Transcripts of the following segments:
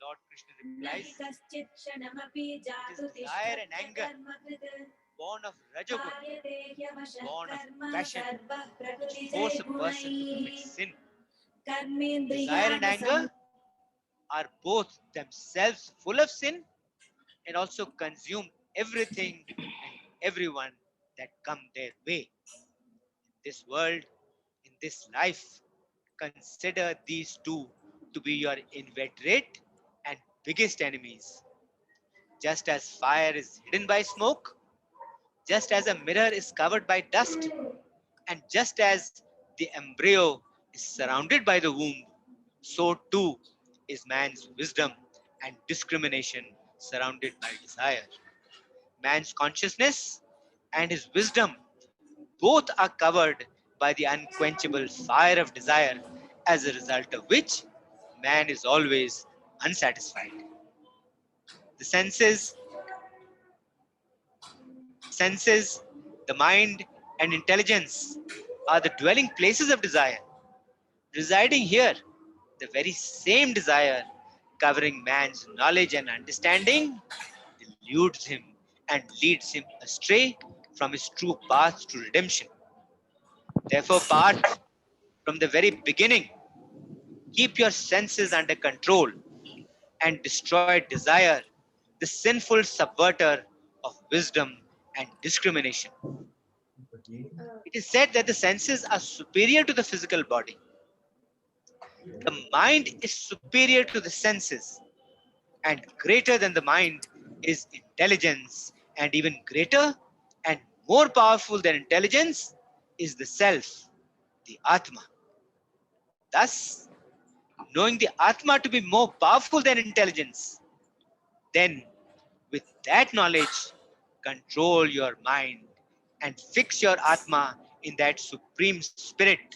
Lord Krishna replies, desire and anger, born of Rajoguna, born of passion, which force a person to commit sin. Desire and anger are both themselves full of sin and also consume everything and everyone that come their way. In this world, in this life, consider these two to be your inveterate and biggest enemies. Just as fire is hidden by smoke, just as a mirror is covered by dust, and just as the embryo is surrounded by the womb, so too is man's wisdom and discrimination surrounded by desire. Man's consciousness and his wisdom both are covered by the unquenchable fire of desire, as a result of which man is always unsatisfied. The senses, the mind, and intelligence are the dwelling places of desire. Residing here, the very same desire covering man's knowledge and understanding deludes him and leads him astray from his true path to redemption. Therefore, Parth, from the very beginning, keep your senses under control and destroy desire, the sinful subverter of wisdom and discrimination. It is said that the senses are superior to the physical body. The mind is superior to the senses, and greater than the mind is intelligence, and even greater and more powerful than intelligence is the self, the Atma. Thus, knowing the Atma to be more powerful than intelligence, then with that knowledge, control your mind and fix your Atma in that supreme spirit,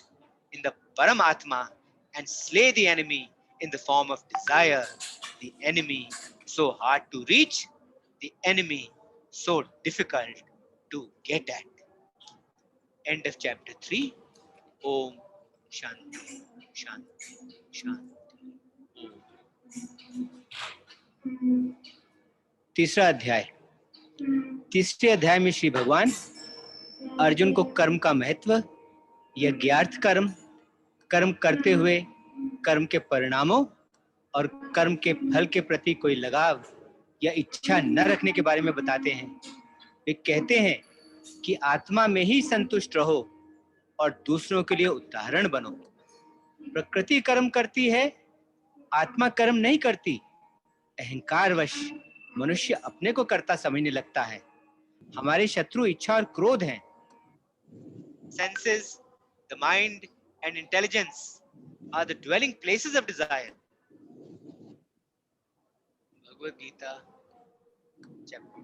in the Paramatma, and slay the enemy in the form of desire, the enemy so hard to reach, the enemy so difficult to get at. End of chapter 3. Om Shanti, Shanti, Shanti. तीसरा अध्याय। तीसरे अध्याय में श्री भगवान अर्जुन को कर्म का महत्व, यज्ञार्थ कर्म, कर्म करते हुए कर्म के परिणामों और कर्म के फल के प्रति कोई लगाव या इच्छा न रखने के बारे में बताते हैं। वे कहते हैं कि आत्मा में ही संतुष्ट रहो और दूसरों के लिए उदाहरण बनो। प्रकृति कर्म करती है, आत्मा कर्म नहीं करती। अहंकारवश मनुष्य अपने को कर्ता समझने लगता है। हमारे शत्रु इच्छा और क्रोध हैं। Senses, the mind and intelligence are the dwelling places of desire. Bhagavad Gita, chapter.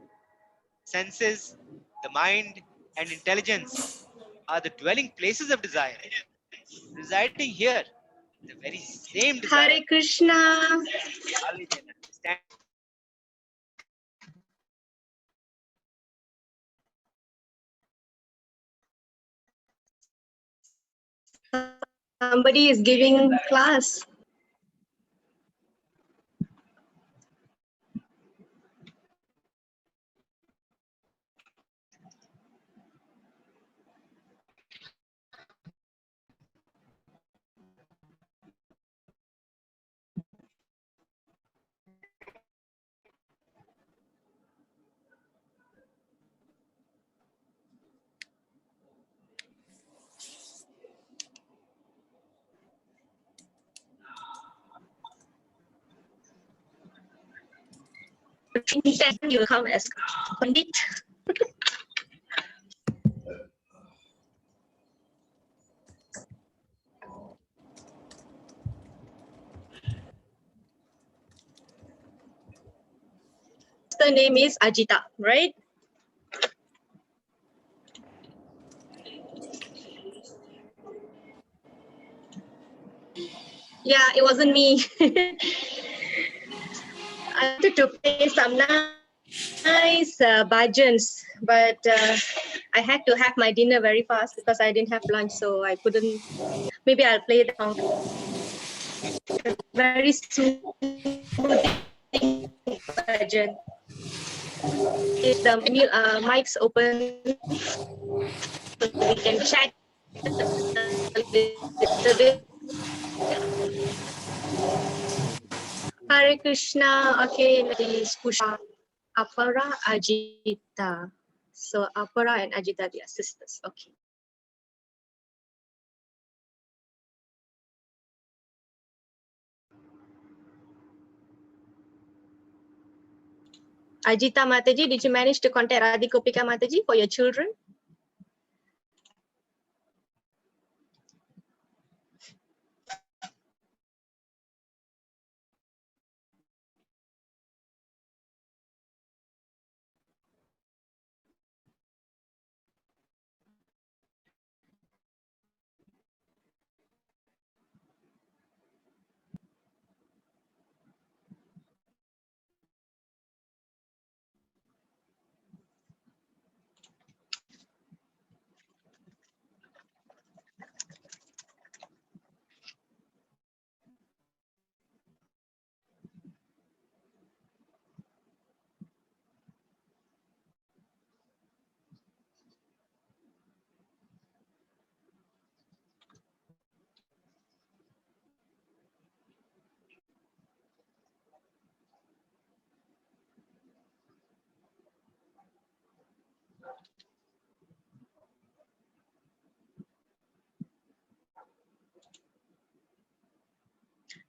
Senses, the mind and intelligence are the dwelling places of desire. Residing here, the very same desire. Hare Krishna. Knowledge and understanding. Somebody is giving class. You will come as Pandit. The name is Ajita, right? Yeah, it wasn't me. I wanted to play some nice bhajans, but I had to have my dinner very fast because I didn't have lunch, so I couldn't. Maybe I'll play the song. Very soothing bhajan. If the mic's open, so we can chat a little bit. Hare Krishna. Okay, let's push Apara Ajita. So Apara and Ajita, they are sisters. Okay. Ajita Mataji, did you manage to contact Radhikopika Mataji for your children?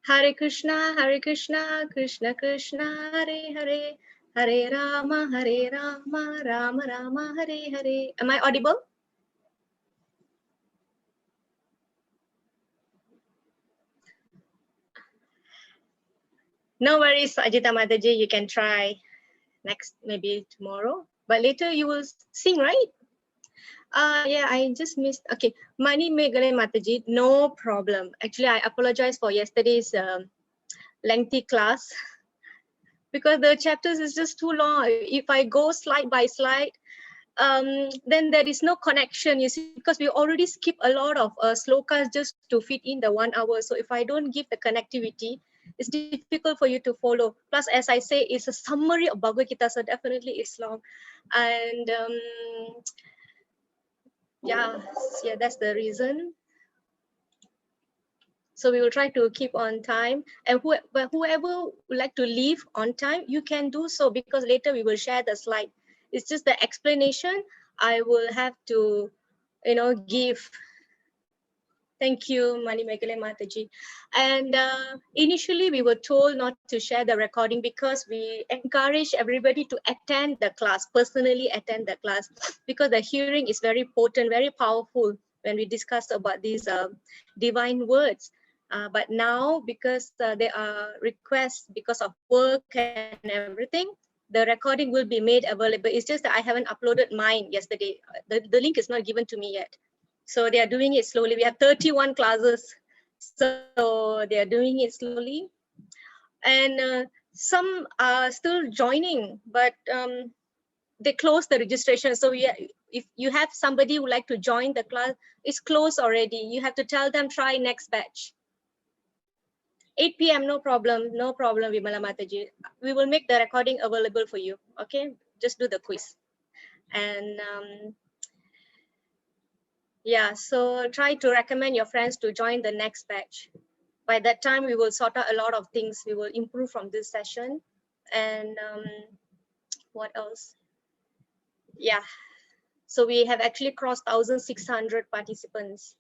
Hare Krishna, Krishna Krishna, Hare Hare, Hare Rama, Rama Rama, Hare Hare. Am I audible? No worries, Ajita Mataji, you can try next, maybe tomorrow. But later you will sing, right? Yeah, I just missed. Okay, Mani Megale Mataji, no problem. Actually, I apologize for yesterday's lengthy class because the chapters is just too long. If I go slide by slide, then there is no connection, you see, because we already skip a lot of slokas just to fit in the 1 hour. So if I don't give the connectivity, it's difficult for you to follow. Plus, as I say, it's a summary of Bhagavad Gita, so definitely it's long. And yeah, that's the reason. So we will try to keep on time, and whoever would like to leave on time, you can do so, because later we will share the slide. It's just the explanation I will have to, give. Thank you, Mani Megale Mataji. And initially we were told not to share the recording because we encourage everybody to attend the class, personally attend the class, because the hearing is very potent, very powerful when we discuss about these divine words. But now, because there are requests because of work and everything, the recording will be made available. It's just that I haven't uploaded mine yesterday. The link is not given to me yet. So they are doing it slowly. We have 31 classes. So they are doing it slowly. And some are still joining, but they closed the registration. So if you have somebody who would like to join the class, it's closed already. You have to tell them try next batch. 8 p.m. No problem, Vimala Mataji. We will make the recording available for you. Okay, just do the quiz. And yeah, so try to recommend your friends to join the next batch. By that time, we will sort out a lot of things. We will improve from this session. And what else? Yeah, so we have actually crossed 1,600 participants.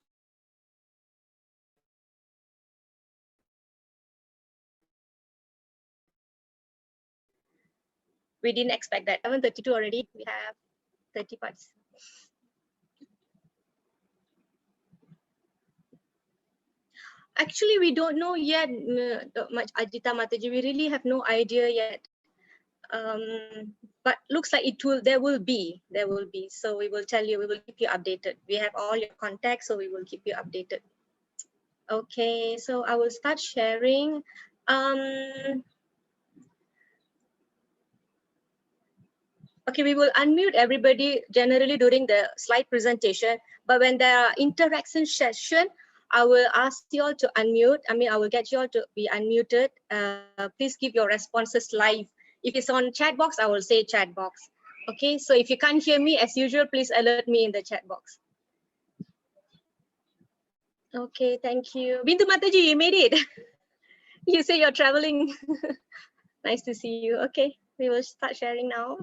We didn't expect that. 7:32 already, we have 30 participants. Actually, we don't know yet, much Ajita Mataji. We really have no idea yet. But looks like there will be. So we will tell you, we will keep you updated. We have all your contacts, so we will keep you updated. Okay, so I will start sharing. Okay, we will unmute everybody generally during the slide presentation, but when there are interaction session, I will ask you all to unmute. I will get you all to be unmuted. Please give your responses live. If it's on chat box, I will say chat box. Okay, so if you can't hear me as usual, please alert me in the chat box. Okay, thank you. Bintu Mataji, you made it. You say you're traveling. Nice to see you. Okay, we will start sharing now.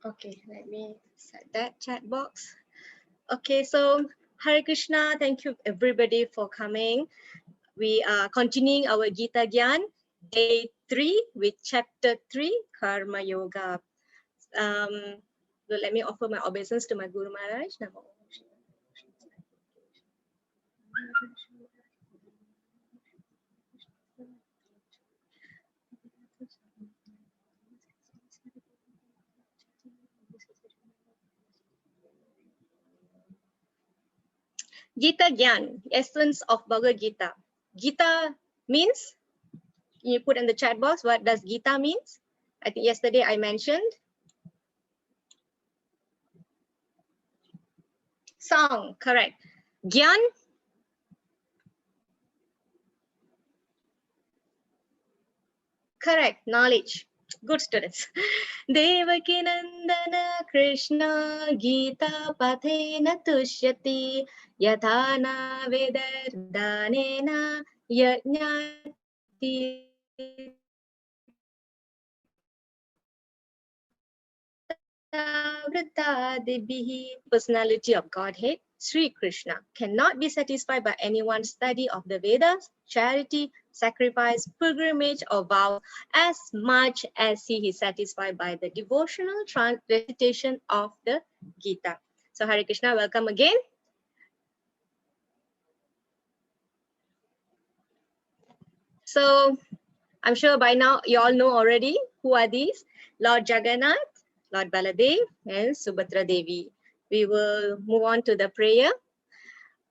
Okay, let me set that chat box. Okay, so Hare Krishna, thank you everybody for coming. We are continuing our Gita Gyan, day 3 with chapter 3, Karma Yoga. So let me offer my obeisance to my Guru Maharaj. Namo. Gita Gyan, essence of Bhagavad Gita. Gita means, you put in the chat box, what does Gita means? I think yesterday I mentioned. Song, correct. Gyan, correct, knowledge. Good students. Devaki Nandana Krishna Gita Pathena Tushyati Yathana Vedardanena Yajnati Personality of Godhead, Sri Krishna, cannot be satisfied by anyone's study of the Vedas, charity, sacrifice, pilgrimage, or vow as much as he is satisfied by the devotional recitation of the Gita. So Hare Krishna, welcome again. So I'm sure by now you all know already who are these. Lord Jagannath, Lord Baladev, and Subhadra Devi. We will move on to the prayer.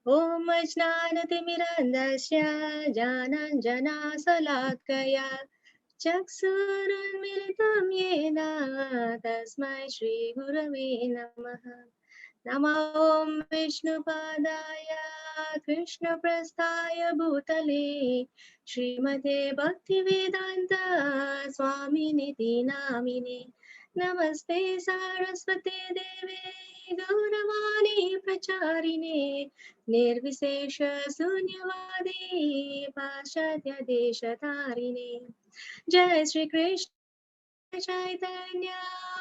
Om Jnanatimirandasya Jananjana Salatkaya Chaksurunmilitam Yena Tasmai Shri Gurave Namaha. Namo Om Vishnupadaya Krishna Prasthaya Bhutale Srimate Bhaktivedanta Swami Niti Namine Namaste Saraswate Deve Gauravani Pracharine Nirvisesha Sunyavadi Paschatya Deshatarine Jai Shri Krishna Chaitanya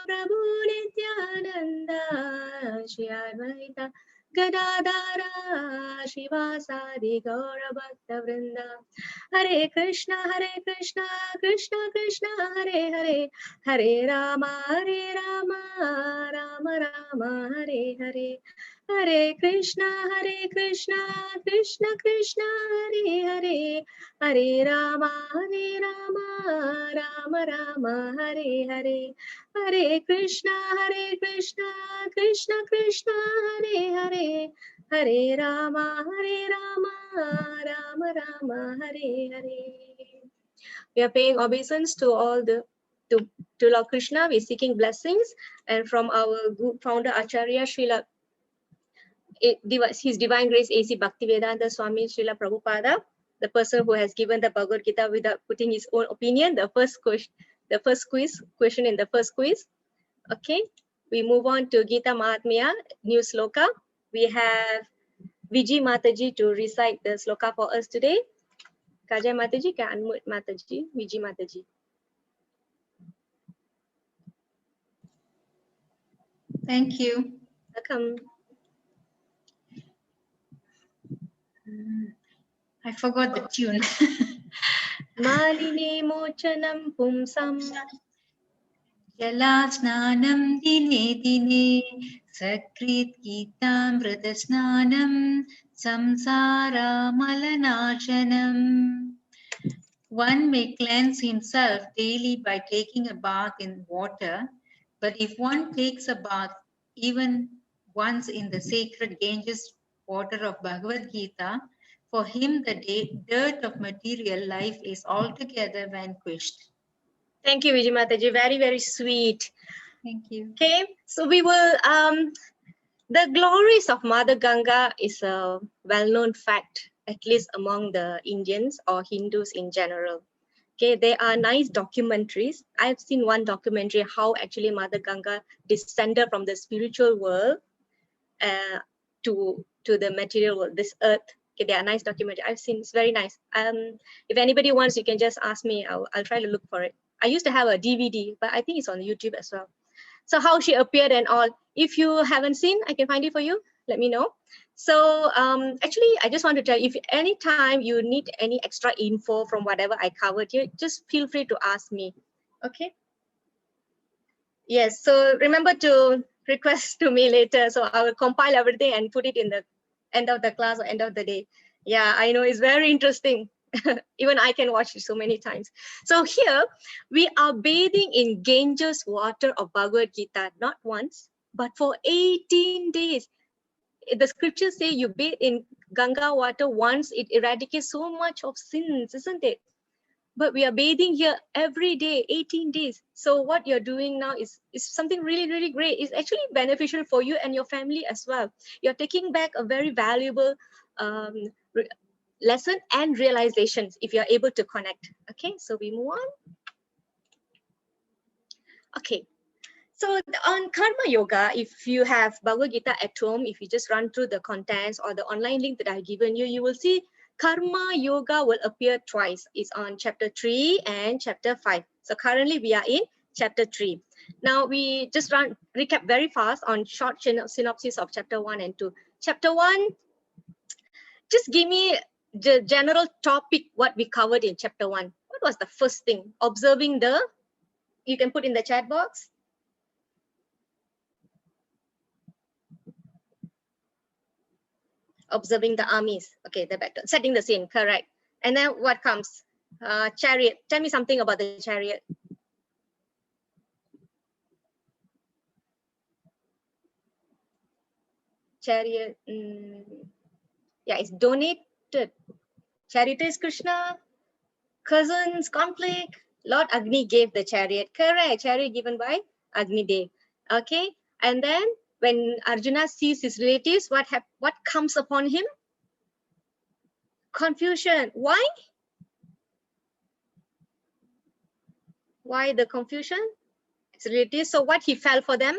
Prabhu Nityananda Shri Advaita Gadadara Shivasadi Gaura Bhakta Vrinda Hare Krishna Krishna Krishna Hare Hare Hare Rama Rama Rama Hare Hare Hare Krishna Krishna Krishna Hare Hare Hare Rama Rama Rama Hare Hare Hare Krishna Krishna Krishna Hare Hare Hare Rama Rama Rama Hare Hare. We are paying obeisance to all the to Lord Krishna. We are seeking blessings, and from our group founder Acharya Srila His Divine Grace A.C. Bhaktivedanta Swami Srila Prabhupada, the person who has given the Bhagavad Gita without putting his own opinion, the first question in the first quiz. Okay, we move on to Gita Mahatmya, new sloka. We have Viji Mataji to recite the sloka for us today. Kajay Mataji, can unmute Mataji, Viji Mataji. Thank you. Welcome. I forgot the tune. Maline mochanam pumsam. Jalasnanam dine dine Sakrit Geetamritasnanam Samsara Malanashanam. One may cleanse himself daily by taking a bath in water, but if one takes a bath even once in the sacred Ganges water of Bhagavad Gita, for him the dirt of material life is altogether vanquished. Thank you, Vijay Mataji. Very, very sweet. Thank you. Okay, so we will, the glories of Mother Ganga is a well-known fact, at least among the Indians or Hindus in general. Okay, there are nice documentaries. I've seen one documentary how actually Mother Ganga descended from the spiritual world uh, to the material world, this earth. Okay, they are nice documentary. I've seen, it's very nice. If anybody wants, you can just ask me. I'll try to look for it. I used to have a DVD, but I think it's on YouTube as well. So how she appeared and all. If you haven't seen, I can find it for you. Let me know. So actually, I just want to tell you, if anytime you need any extra info from whatever I covered here, just feel free to ask me. Okay. Yes. So remember to request to me later. So I will compile everything and put it in the end of the class or end of the day. Yeah, I know it's very interesting. Even I can watch it so many times. So here we are bathing in Ganges water of Bhagavad Gita, not once, but for 18 days. The scriptures say you bathe in Ganga water once, it eradicates so much of sins, isn't it? But we are bathing here every day, 18 days. So what you're doing now is something really, really great. It's actually beneficial for you and your family as well. You're taking back a very valuable um, lesson and realizations if you're able to connect. Okay, so we move on. Okay, so on karma yoga, if you have Bhagavad Gita at home, if you just run through the contents or the online link that I've given you, you will see karma yoga will appear twice. It's on chapter 3 and chapter 5. So currently we are in chapter 3. Now we just recap very fast on short synopsis of chapter 1 and 2. Chapter 1, just give me the general topic what we covered in chapter 1. What was the first thing? Observing the, you can put in the chat box. Observing the armies. Okay, the battle. Setting the scene, correct. And then what comes? Chariot. Tell me something about the chariot. Chariot. Yeah, it's donated. Chariot is Krishna. Cousins, conflict. Lord Agni gave the chariot. Correct. Chariot given by Agni Dev. Okay. And then when Arjuna sees his relatives, what comes upon him? Confusion. Why? Why the confusion? His relatives. So what he fell for them?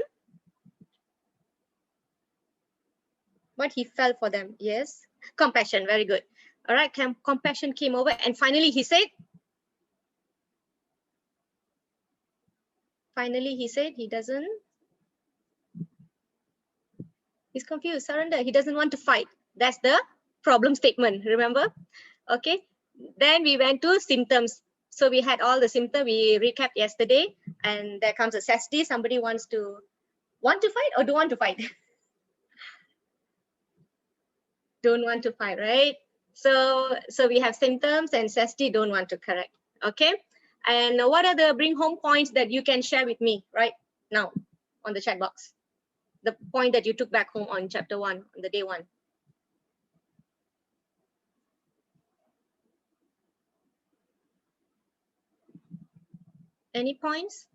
What he fell for them? Yes. Compassion. Very good. All right. Compassion came over, and finally he said. Finally he said he doesn't. He's confused. Surrender. He doesn't want to fight. That's the problem statement. Remember? Okay. Then we went to symptoms. So we had all the symptoms. We recapped yesterday, and there comes a sasti. Somebody want to fight or don't want to fight? Don't want to fight, right? So we have symptoms and sasti don't want to correct. Okay. And what are the bring home points that you can share with me right now on the chat box? The point that you took back home on chapter 1 on the day 1. Any points?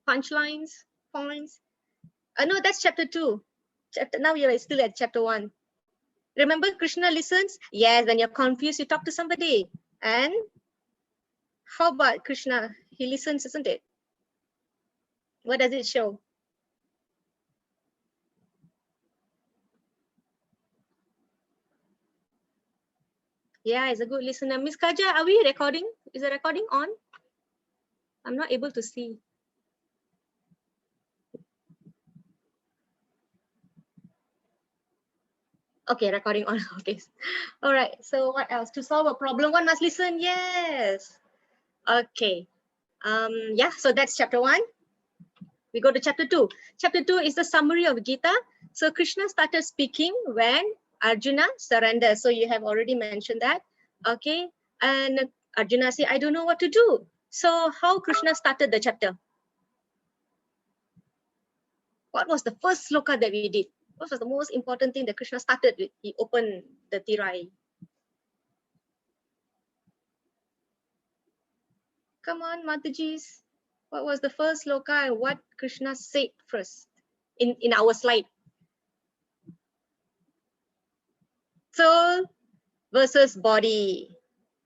Punchlines? Points? No, that's chapter 2. Now you're still at chapter 1. Remember, Krishna listens? Yes, when you're confused, you talk to somebody. And how about Krishna? He listens, isn't it? What does it show? Yeah, it's a good listener. Miss Kaja, are we recording? Is the recording on? I'm not able to see. Okay, recording on. Okay. All right. So what else? To solve a problem, one must listen. Yes. Okay. Yeah, so that's chapter 1. We go to chapter 2. Chapter 2 is the summary of Gita. So Krishna started speaking when Arjuna surrendered. So you have already mentioned that. Okay. And Arjuna said, I don't know what to do. So how Krishna started the chapter? What was the first sloka that we did? What was the most important thing that Krishna started with? He opened the tirai. Come on, Matajis. What was the first sloka and what Krishna said first in our slide? Soul versus body.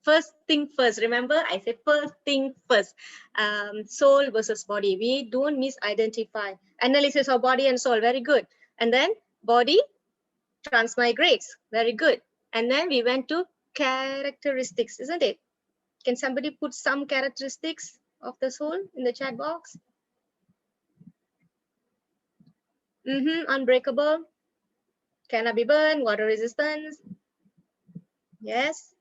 First thing first. Remember, I said first thing first. Soul versus body. We don't misidentify. Analysis of body and soul. Very good. And then body transmigrates. Very good. And then we went to characteristics, isn't it? Can somebody put some characteristics of the soul in the chat box? Unbreakable. Cannot be burned. Water resistance. Yes.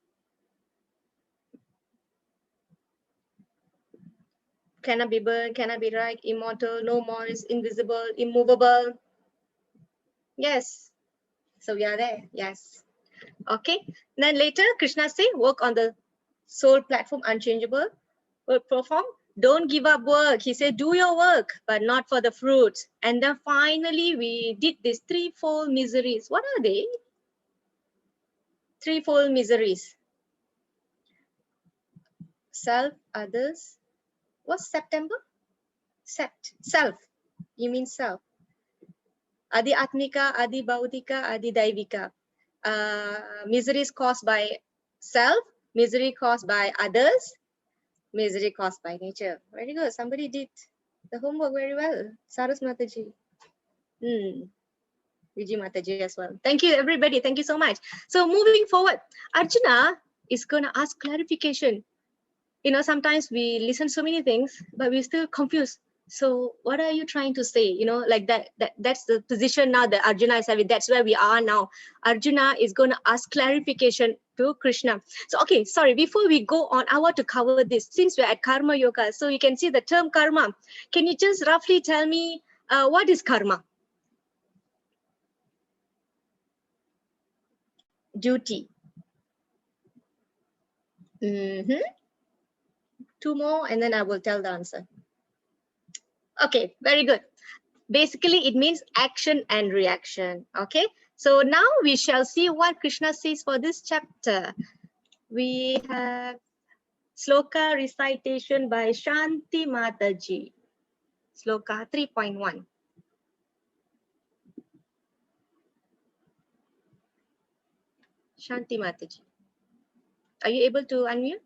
Cannot be burned, cannot be right, immortal, no more, is invisible, immovable. Yes. So we are there. Yes. Okay. Then later, Krishna say, work on the soul platform, unchangeable. Work perform. Don't give up work. He said, do your work, but not for the fruits. And then finally, we did these threefold miseries. What are they? Threefold miseries. Self, others. What's September? Sept. Self. You mean self. Adi Atmika, Adi Bautika, Adi Daivika. Miseries caused by self, misery caused by others, misery caused by nature. Very good. Somebody did the homework very well. Sarus Mataji. Vijay Mataji as well. Thank you, everybody. Thank you so much. So moving forward, Arjuna is going to ask clarification. You know, sometimes we listen so many things, but we're still confused. So what are you trying to say? You know, like that's the position now that Arjuna is having. That's where we are now. Arjuna is going to ask clarification to Krishna. So, okay, sorry, before we go on, I want to cover this since we're at Karma Yoga. So you can see the term karma. Can you just roughly tell me what is karma? Duty. Two more and then I will tell the answer. Okay, very good. Basically, it means action and reaction. Okay, so now we shall see what Krishna says for this chapter. We have sloka recitation by Shanti Mataji. Sloka 3.1. Shanti Mataji. Are you able to unmute?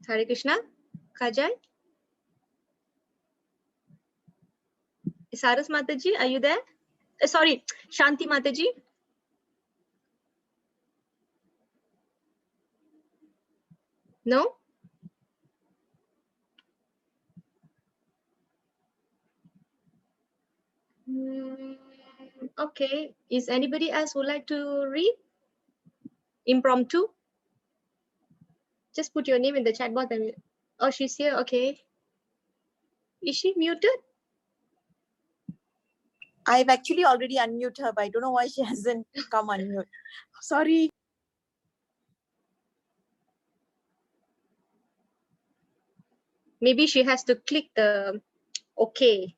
Hare Krishna. Kajal. Saras Mataji, are you there? Sorry, Shanti Mataji. No? Okay. Is anybody else would like to read? Impromptu? Just put your name in the chat box. And oh, she's here. Okay. Is she muted? I've actually already unmuted her, but I don't know why she hasn't come unmute. Sorry. Maybe she has to click the okay.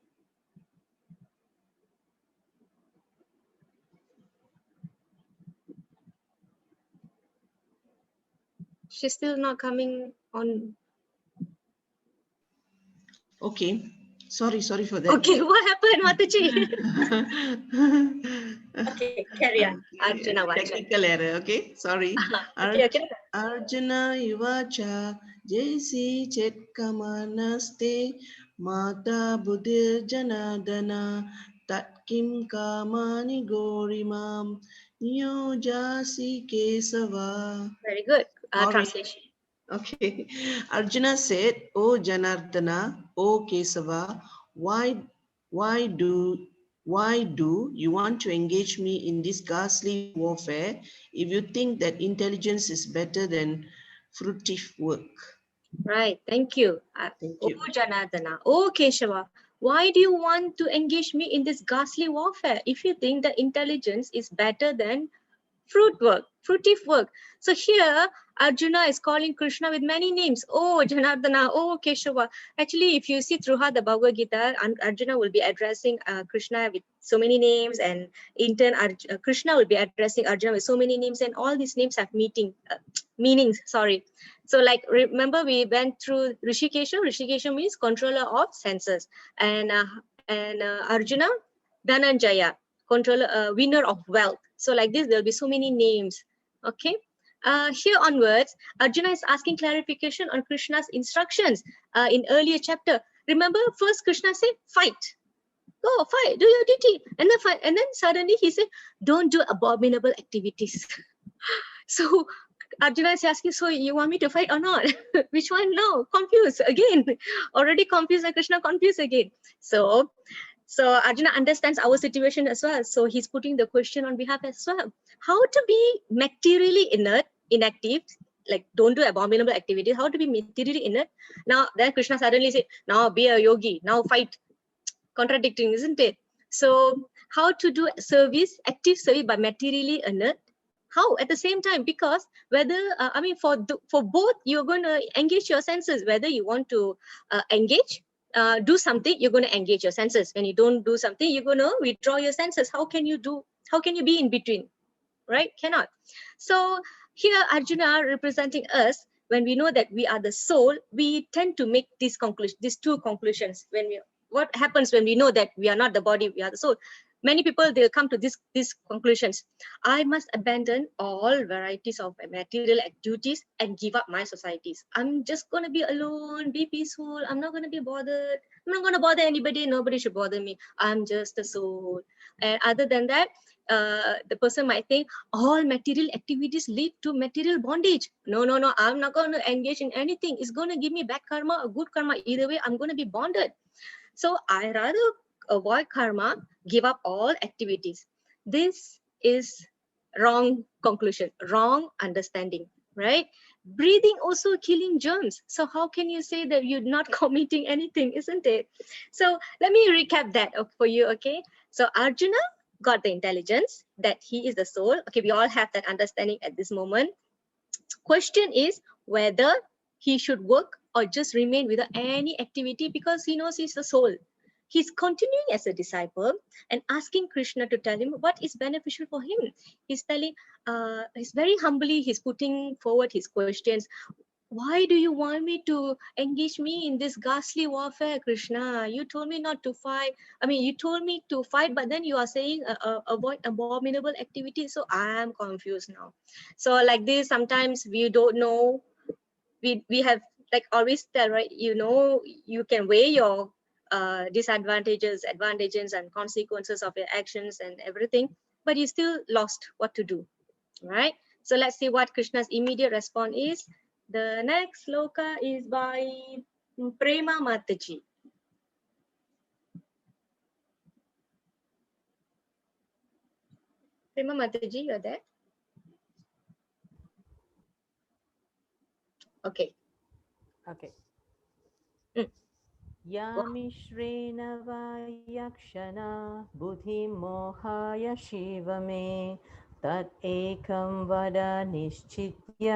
She's still not coming on. Okay. Sorry for that. Okay, what happened, Mataji? Okay, carry on. Arjuna Vacha. Technical error, okay? Sorry. Okay. Arjuna Yuvacha Jesi Chetkamanaste Mata Buddhir Janadana Tatkim Kamani Gorimam Nyojasi Kesava. Very good. Sorry. Translation. Okay. Arjuna said, "O Janardana, O Kesava, why do you want to engage me in this ghastly warfare if you think that intelligence is better than fruitive work?" Right, thank you. Thank Oh you. Janardana, oh Keshava, why do you want to engage me in this ghastly warfare if you think that intelligence is better than fruitive work? So here Arjuna is calling Krishna with many names. Oh Janardana, oh Keshava. Actually, if you see throughout the Bhagavad Gita, Arjuna will be addressing Krishna with so many names, and in turn Krishna will be addressing Arjuna with so many names, and all these names have meanings. Sorry. So like remember we went through Rishikesha. Rishikesha means controller of senses, and Arjuna, Dhananjaya, controller, winner of wealth. So like this, there'll be so many names. Okay. Here onwards, Arjuna is asking clarification on Krishna's instructions in earlier chapter. Remember, first Krishna said, "Fight, go fight, do your duty," and then fight, and then suddenly he said, "Don't do abominable activities." So Arjuna is asking, "So you want me to fight or not?" Which one? No, confused again. Already confused, and Krishna confused again. So Arjuna understands our situation as well. So he's putting the question on behalf as well. How to be materially inert, inactive, like don't do abominable activities, how to be materially inert. Now then Krishna suddenly said, "Now be a yogi, now fight." Contradicting, isn't it? So how to do service, active service by materially inert? How at the same time? Because whether for both you're going to engage your senses. Whether you want to engage, do something, you're going to engage your senses. When you don't do something, you're going to withdraw your senses. How can you do? How can you be in between? Right? Cannot. So here Arjuna representing us. When we know that we are the soul, we tend to make these two conclusions. What happens when we know that we are not the body, we are the soul? Many people, they'll come to these conclusions. I must abandon all varieties of material duties and give up my societies. I'm just going to be alone, be peaceful. I'm not going to be bothered. I'm not going to bother anybody. Nobody should bother me. I'm just a soul. And other than that, the person might think all material activities lead to material bondage. No, no, no. I'm not going to engage in anything. It's going to give me bad karma or good karma. Either way, I'm going to be bonded. So I rather avoid karma, give up all activities. This is wrong conclusion, wrong understanding, right? Breathing also killing germs. So how can you say that you're not committing anything, isn't it? So let me recap that for you, okay? So Arjuna got the intelligence that he is the soul. Okay, we all have that understanding at this moment. Question is whether he should work or just remain without any activity because he knows he's the soul. He's continuing as a disciple and asking Krishna to tell him what is beneficial for him. He's telling, he's very humbly, he's putting forward his questions. Why do you want me to engage me in this ghastly warfare, Krishna? You told me not to fight. You told me to fight, but then you are saying avoid abominable activities. So I am confused now. So like this, sometimes we don't know. We have like always tell, right? You know, you can weigh your disadvantages, advantages, and consequences of your actions and everything, but you still lost what to do, right? So let's see what Krishna's immediate response is. The next sloka is by Prema Mataji. Prema Mataji, you're there? Okay. Okay. Mm. यामिश्रेण वा यक्षणा बुद्धिं मोहाय शिव मे तत् एकं वद निश्चित्य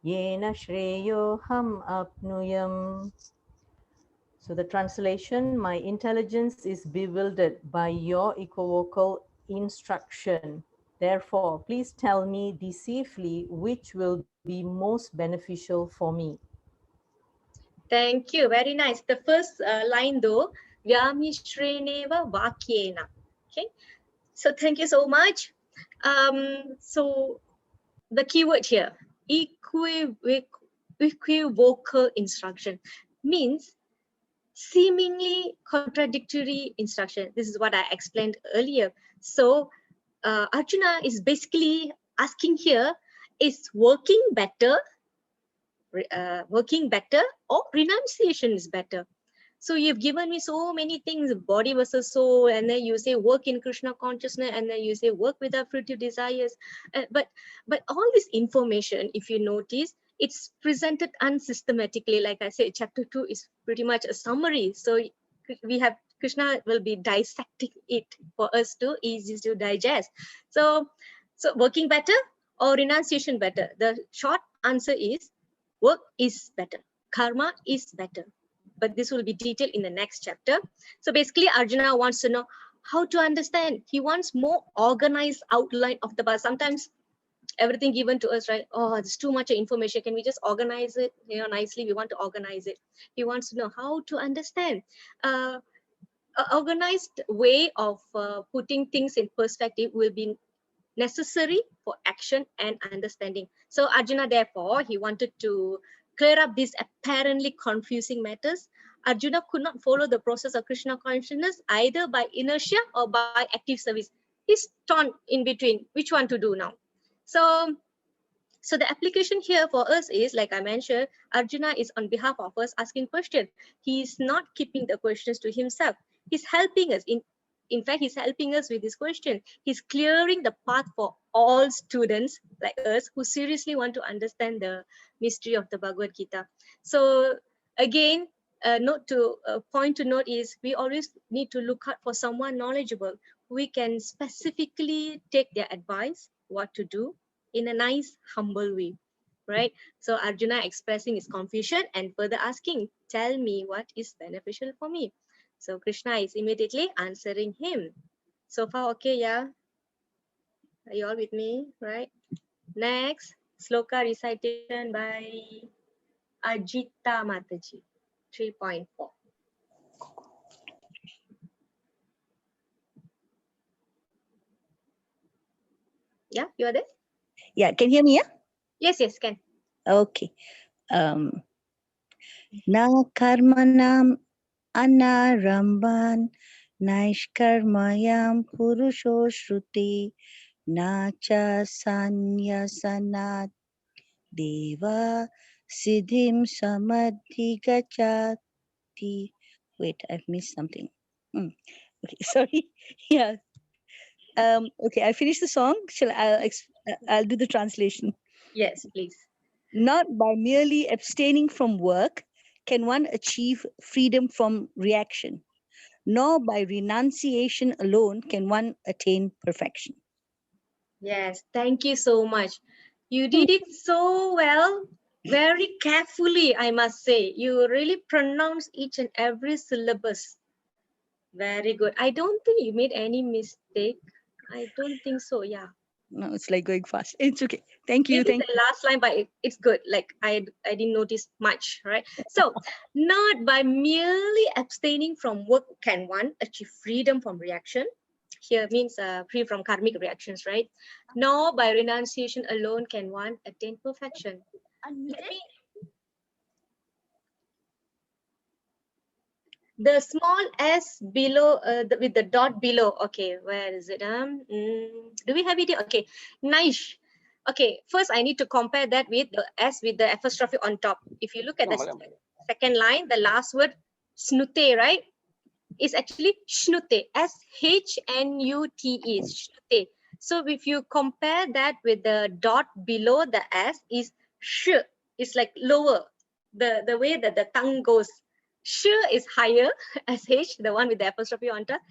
येन श्रेयोऽहम् आप्नुयाम्. So the translation, my intelligence is bewildered by your equivocal instruction. Therefore, please tell me decisively which will be most beneficial for me. Thank you. Very nice. The first line though, Vyamishreneva Vakyena. Okay. So thank you so much. So the keyword here, equivocal instruction, means seemingly contradictory instruction. This is what I explained earlier. So Arjuna is basically asking here, is working better, working better or renunciation is better. So you've given me so many things, body versus soul, and then you say work in Krishna consciousness, and then you say work without fruitive desires. But all this information, if you notice, it's presented unsystematically. Like I said, chapter 2 is pretty much a summary. So we have Krishna will be dissecting it for us to easy to digest. So working better or renunciation better? The short answer is work is better. Karma is better. But this will be detailed in the next chapter. So basically, Arjuna wants to know how to understand. He wants more organized outline of the past. Sometimes everything given to us, right? Oh, there's too much information. Can we just organize it, nicely? We want to organize it. He wants to know how to understand. An organized way of putting things in perspective will be necessary for action and understanding. So Arjuna, therefore, he wanted to clear up these apparently confusing matters. Arjuna could not follow the process of Krishna consciousness either by inertia or by active service. He's torn in between which one to do now. So the application here for us is, like I mentioned, Arjuna is on behalf of us asking questions. He is not keeping the questions to himself. He's helping us. In fact, he's helping us with this question. He's clearing the path for all students like us who seriously want to understand the mystery of the Bhagavad Gita. So again, point to note is we always need to look out for someone knowledgeable. We can specifically take their advice, what to do, in a nice, humble way, right? So Arjuna expressing his confusion and further asking, tell me what is beneficial for me. So Krishna is immediately answering him. So far, okay, yeah? Are you all with me, right? Next, sloka recitation by Ajita Mataji, 3.4. Yeah, you are there? Yeah, can you hear me? Yeah? Yes, can. Okay. Na karmanam anaramban naishkarmayam purusho shruti na cha sanyasanat deva siddhim samadhigachati. Wait, I've missed something. Okay, sorry. Yeah. Okay, I finished the song. I'll do the translation. Yes, please. Not by merely abstaining from work can one achieve freedom from reaction, nor by renunciation alone can one attain perfection. Yes, thank you so much. You did it so well, very carefully, I must say. You really pronounced each and every syllabus. Very good. I don't think you made any mistake. I don't think so, yeah. No, it's like going fast. It's okay. Thank you. Maybe the last line, but it's good. Like I didn't notice much, right? So not by merely abstaining from work can one achieve freedom from reaction. Here means free from karmic reactions, right? Nor by renunciation alone can one attain perfection. The small s below, with the dot below. Okay, where is it? Do we have it here? Okay, nice. Okay, first I need to compare that with the s with the apostrophe on top. If you look at the second line, the last word, snute, right? Is actually shnute, S-H-N-U-T-E, shnute. So if you compare that with the dot below the S is sh, it's like lower, the way that the tongue goes. Sh is higher, S-H, the one with the apostrophe on top.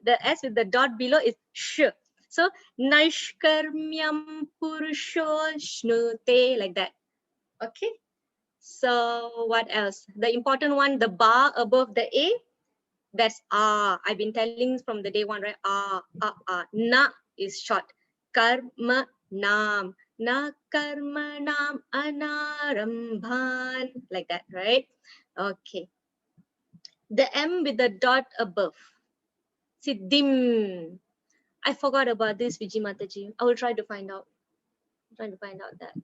The S with the dot below is sh. So naishkarmyam purusho shnute, like that. Okay. So what else? The important one, the bar above the A, that's I've been telling from the day one, right? Na is short. Karma nam. Na karma nam anarambhan. Like that, right? Okay. The M with the dot above. Siddhim. I forgot about this, Vijay Mataji. I will try to find out. I'm trying to find out that.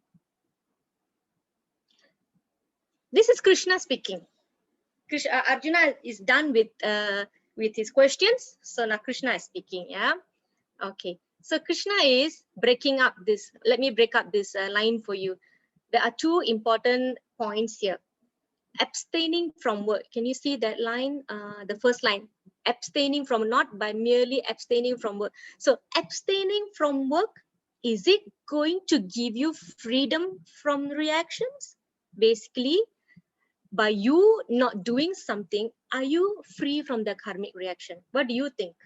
This is Krishna speaking. Arjuna is done with his questions. So now Krishna is speaking. Yeah. Okay. So Krishna is breaking up this. Let me break up this line for you. There are two important points here. Abstaining from work. Can you see that line? The first line, abstaining from, not by merely abstaining from work. So abstaining from work, is it going to give you freedom from reactions? Basically, by you not doing something, are you free from the karmic reaction? What do you think?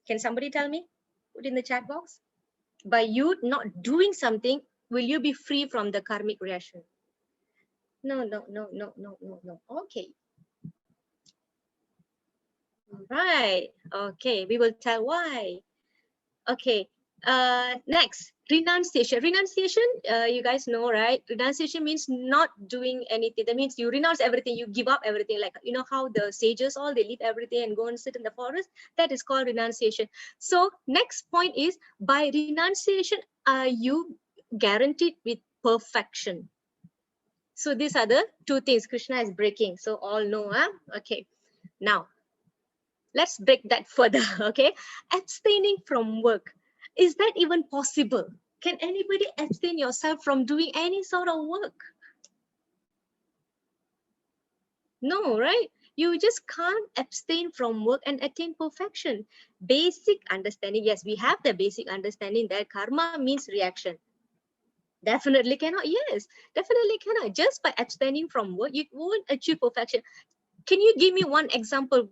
Can somebody tell me? Put in the chat box. By you not doing something, will you be free from the karmic reaction? No. Okay. Right. Okay. We will tell why. Okay. Next, renunciation. Renunciation, you guys know, right? Renunciation means not doing anything. That means you renounce everything, you give up everything. Like, you know how the sages all, they leave everything and go and sit in the forest? That is called renunciation. So next point is, by renunciation, are you guaranteed with perfection? So these are the two things Krishna is breaking. So all know, huh? Okay. Now, let's break that further, okay? Abstaining from work. Is that even possible? Can anybody abstain yourself from doing any sort of work? No, right? You just can't abstain from work and attain perfection. Basic understanding, yes, we have the basic understanding that karma means reaction. Definitely cannot, yes, definitely cannot. Just by abstaining from work, you won't achieve perfection. Can you give me one example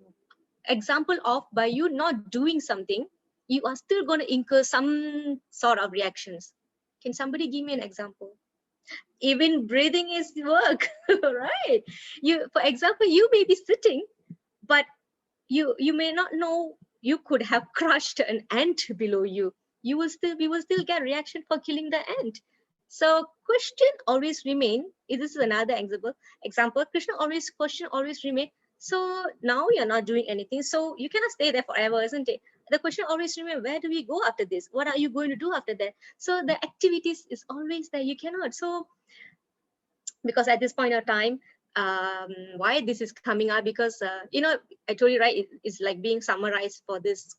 of, by you not doing something, you are still going to incur some sort of reactions? Can somebody give me an example? Even breathing is work, right? For example, you may be sitting, but you may not know you could have crushed an ant below you. We will still get reaction for killing the ant. So question always remain. This is another example. Question always remain. So now you're not doing anything, so you cannot stay there forever, isn't it? The question always remains, where do we go after this? What are you going to do after that? So the activities is always there. You cannot. So because at this point of time, why this is coming up, because you know, I told you, right, it's like being summarized for this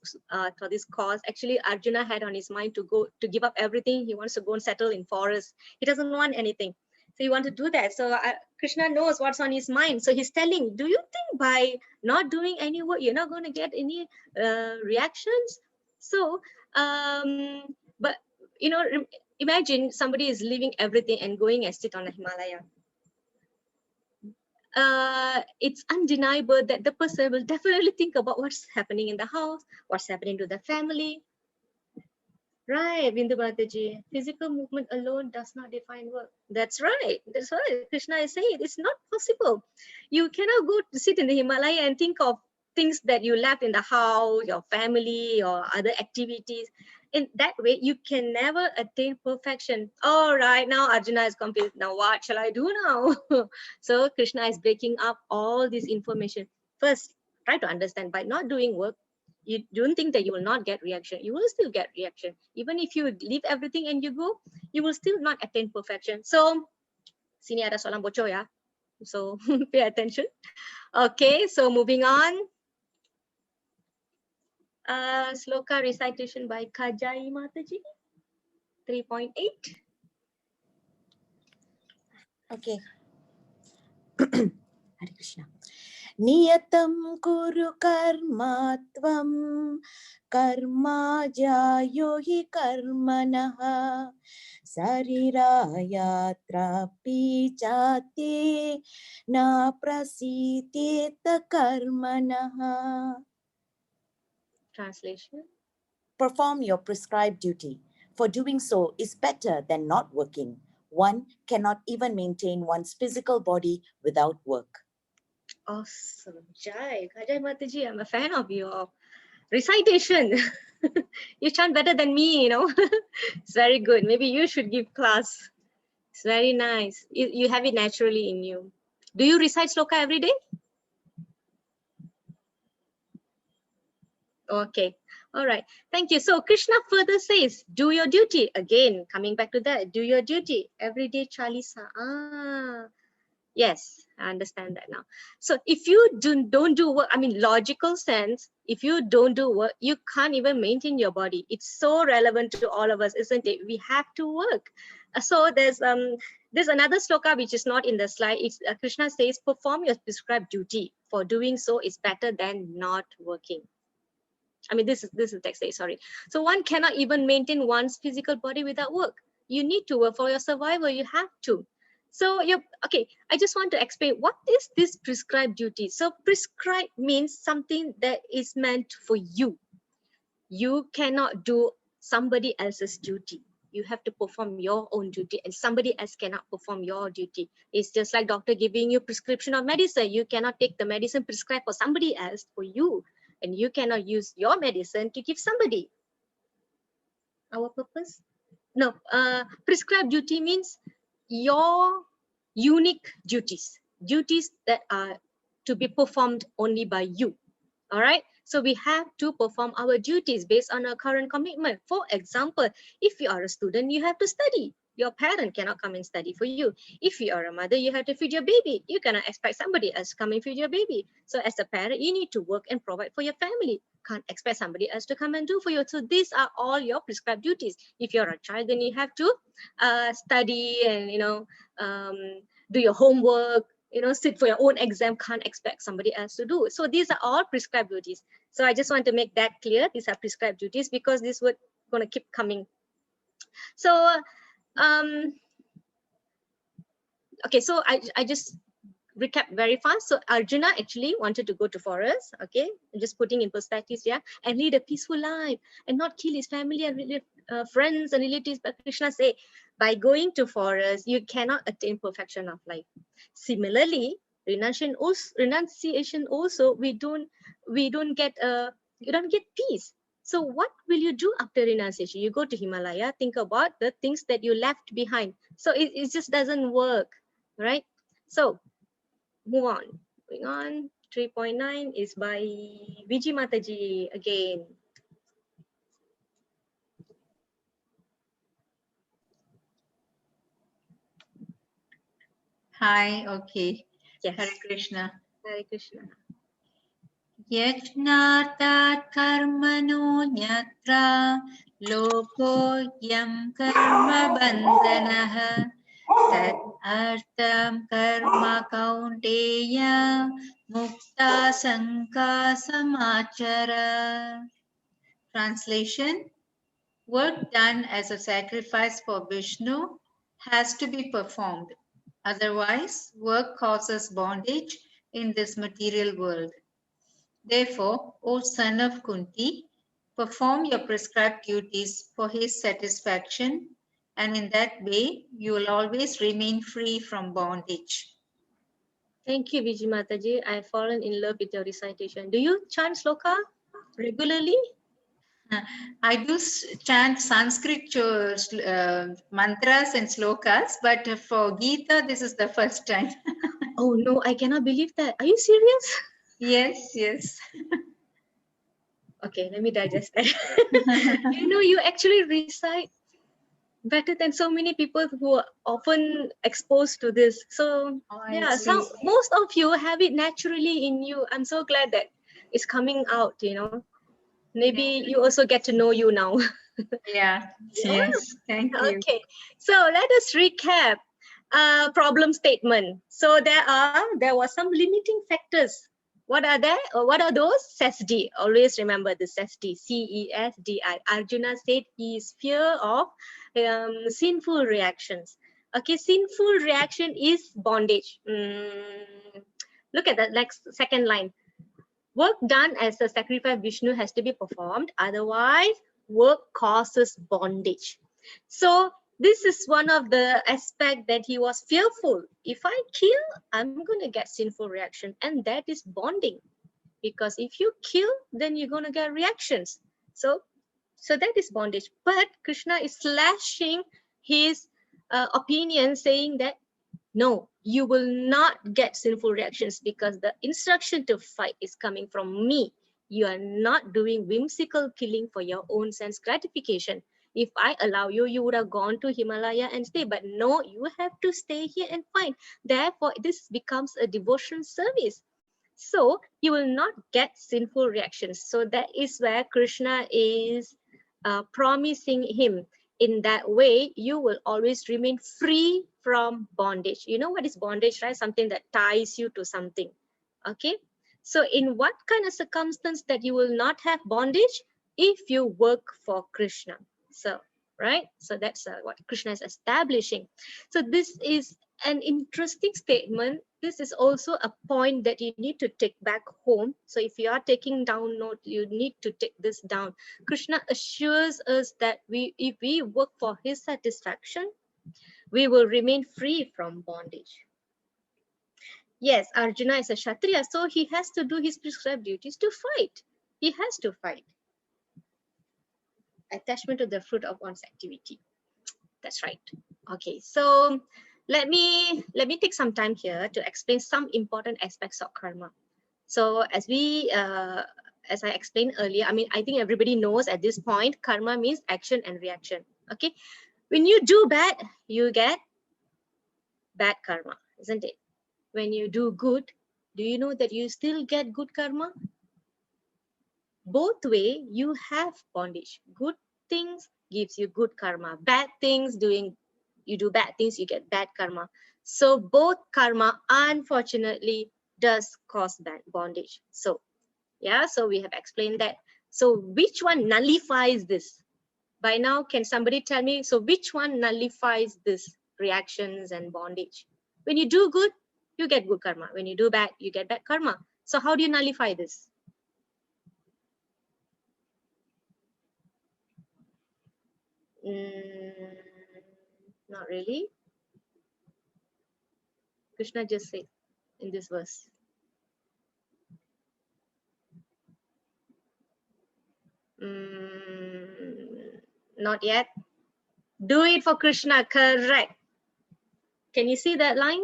course. Actually, Arjuna had on his mind to give up everything. He wants to go and settle in forest. He doesn't want anything, so he wants to do that. So Krishna knows what's on his mind, so he's telling, do you think by not doing any work you're not going to get any reactions? So but you know, imagine somebody is leaving everything and going and sit on a Himalaya. It's undeniable that the person will definitely think about what's happening in the house, what's happening to the family. Right, Bindu Mataji. Physical movement alone does not define work. That's right. That's right. Krishna is saying it's not possible. You cannot go to sit in the Himalaya and think of things that you left in the house, your family, or other activities. In that way, you can never attain perfection. All right, now Arjuna is confused. Now what shall I do now? So Krishna is breaking up all this information. First, try to understand, by not doing work, you don't think that you will not get reaction. You will still get reaction. Even if you leave everything and you go, you will still not attain perfection. So, sini ada soalan bocor ya. So, pay attention. Okay, so moving on. Sloka recitation by Kajai Mataji, 3.8. Okay. Hare Krishna. Niyatam kuru karma tvam karma jayo hi karmanaha sariraya trapi jate na prasiteta karmanaha. Translation. Perform your prescribed duty, for doing so is better than not working. One cannot even maintain one's physical body without work. Awesome. Jai. Kajai Mataji, I'm a fan of your recitation. You chant better than me, you know. It's very good. Maybe you should give class. It's very nice. You have it naturally in you. Do you recite sloka every day? Okay. All right. Thank you. So Krishna further says, do your duty. Again, coming back to that, do your duty. Everyday Chalisa. Yes, I understand that now. So if you don't do work, I mean, logical sense, if you don't do work, you can't even maintain your body. It's so relevant to all of us, isn't it? We have to work. So there's There's another sloka which is not in the slide. It's Krishna says, perform your prescribed duty. For doing so is better than not working. I mean, this is text say, sorry. So one cannot even maintain one's physical body without work. You need to work for your survival. You have to. So okay. I just want to explain what is this prescribed duty. So prescribed means something that is meant for you. You cannot do somebody else's duty. You have to perform your own duty, and somebody else cannot perform your duty. It's just like doctor giving you prescription of medicine. You cannot take the medicine prescribed for somebody else for you, and you cannot use your medicine to give somebody. Our purpose? No, prescribed duty means your unique duties that are to be performed only by you. All right, so we have to perform our duties based on our current commitment. For example, if you are a student, you have to study. Your parent cannot come and study for you. If you are a mother, you have to feed your baby. You cannot expect somebody else to come and feed your baby. So as a parent, you need to work and provide for your family. Can't expect somebody else to come and do for you. So these are all your prescribed duties. If you're a child, then you have to study and do your homework, sit for your own exam. Can't expect somebody else to do. So these are all prescribed duties. So I just want to make that clear. These are prescribed duties because this would going to keep coming. So okay, so I just recap very fast. So Arjuna actually wanted to go to forest, okay, I'm just putting in perspective here, and lead a peaceful life and not kill his family and friends and relatives. But Krishna say, by going to forest, you cannot attain perfection of life. Similarly, renunciation also, we don't get you don't get peace. So what will you do after renunciation? You go to Himalaya, think about the things that you left behind. So it just doesn't work, right? So move on. Going on. 3.9 is by Viji Mataji again. Hi, okay. Yes. Hare Krishna. Hare Krishna. Yajnartat karmano nyatra loko yam karma bandhanaha tat artam karma kaunteya mukta sanka samachara. Translation: work done as a sacrifice for Vishnu has to be performed. Otherwise, work causes bondage in this material world. Therefore, O son of Kunti, perform your prescribed duties for his satisfaction, and in that way, you will always remain free from bondage. Thank you, Viji Mataji. I've fallen in love with your recitation. Do you chant sloka regularly? I do chant Sanskrit mantras and slokas, but for Gita, this is the first time. Oh no, I cannot believe that. Are you serious? Yes, yes. Okay, let me digest that. You actually recite better than so many people who are often exposed to this. So yeah, most of you have it naturally in you. I'm so glad that it's coming out, Maybe you also get to know you now. Yeah, yes, thank you. Okay, so let us recap problem statement. So there were some limiting factors. What are they? What are those? CESD. Always remember the CESD. CESDI. Arjuna said his fear of sinful reactions. Okay, sinful reaction is bondage. Look at that next second line. Work done as a sacrifice Vishnu has to be performed. Otherwise, work causes bondage. So this is one of the aspects that he was fearful. If I kill, I'm going to get sinful reaction, and that is bonding. Because if you kill, then you're going to get reactions. So that is bondage. But Krishna is slashing his opinion, saying that no, you will not get sinful reactions because the instruction to fight is coming from me. You are not doing whimsical killing for your own sense gratification. If I allow you, you would have gone to Himalaya and stay. But no, you have to stay here and fight. Therefore, this becomes a devotion service. So you will not get sinful reactions. So that is where Krishna is promising him. In that way, you will always remain free from bondage. You know what is bondage, right? Something that ties you to something. Okay. So in what kind of circumstance that you will not have bondage? If you work for Krishna. So, right? So that's what Krishna is establishing. So this is an interesting statement. This is also a point that you need to take back home. So if you are taking down note, you need to take this down. Krishna assures us that if we work for his satisfaction, we will remain free from bondage. Yes, Arjuna is a Kshatriya, so he has to do his prescribed duties to fight. He has to fight. Attachment to the fruit of one's activity. That's right. Okay, so let me take some time here to explain some important aspects of karma. So as I explained earlier, I mean, I think everybody knows at this point, karma means action and reaction. Okay, when you do bad, you get bad karma, isn't it? When you do good, do you know that you still get good karma? Both way, you have bondage. Good things gives you good karma. Bad things, you do bad things, you get bad karma. So both karma, unfortunately, does cause bad bondage. So yeah, so we have explained that. So which one nullifies this? By now, can somebody tell me, so which one nullifies this reactions and bondage? When you do good, you get good karma. When you do bad, you get bad karma. So how do you nullify this? Not really. Krishna just said in this verse. Not yet. Do it for Krishna, correct. Can you see that line?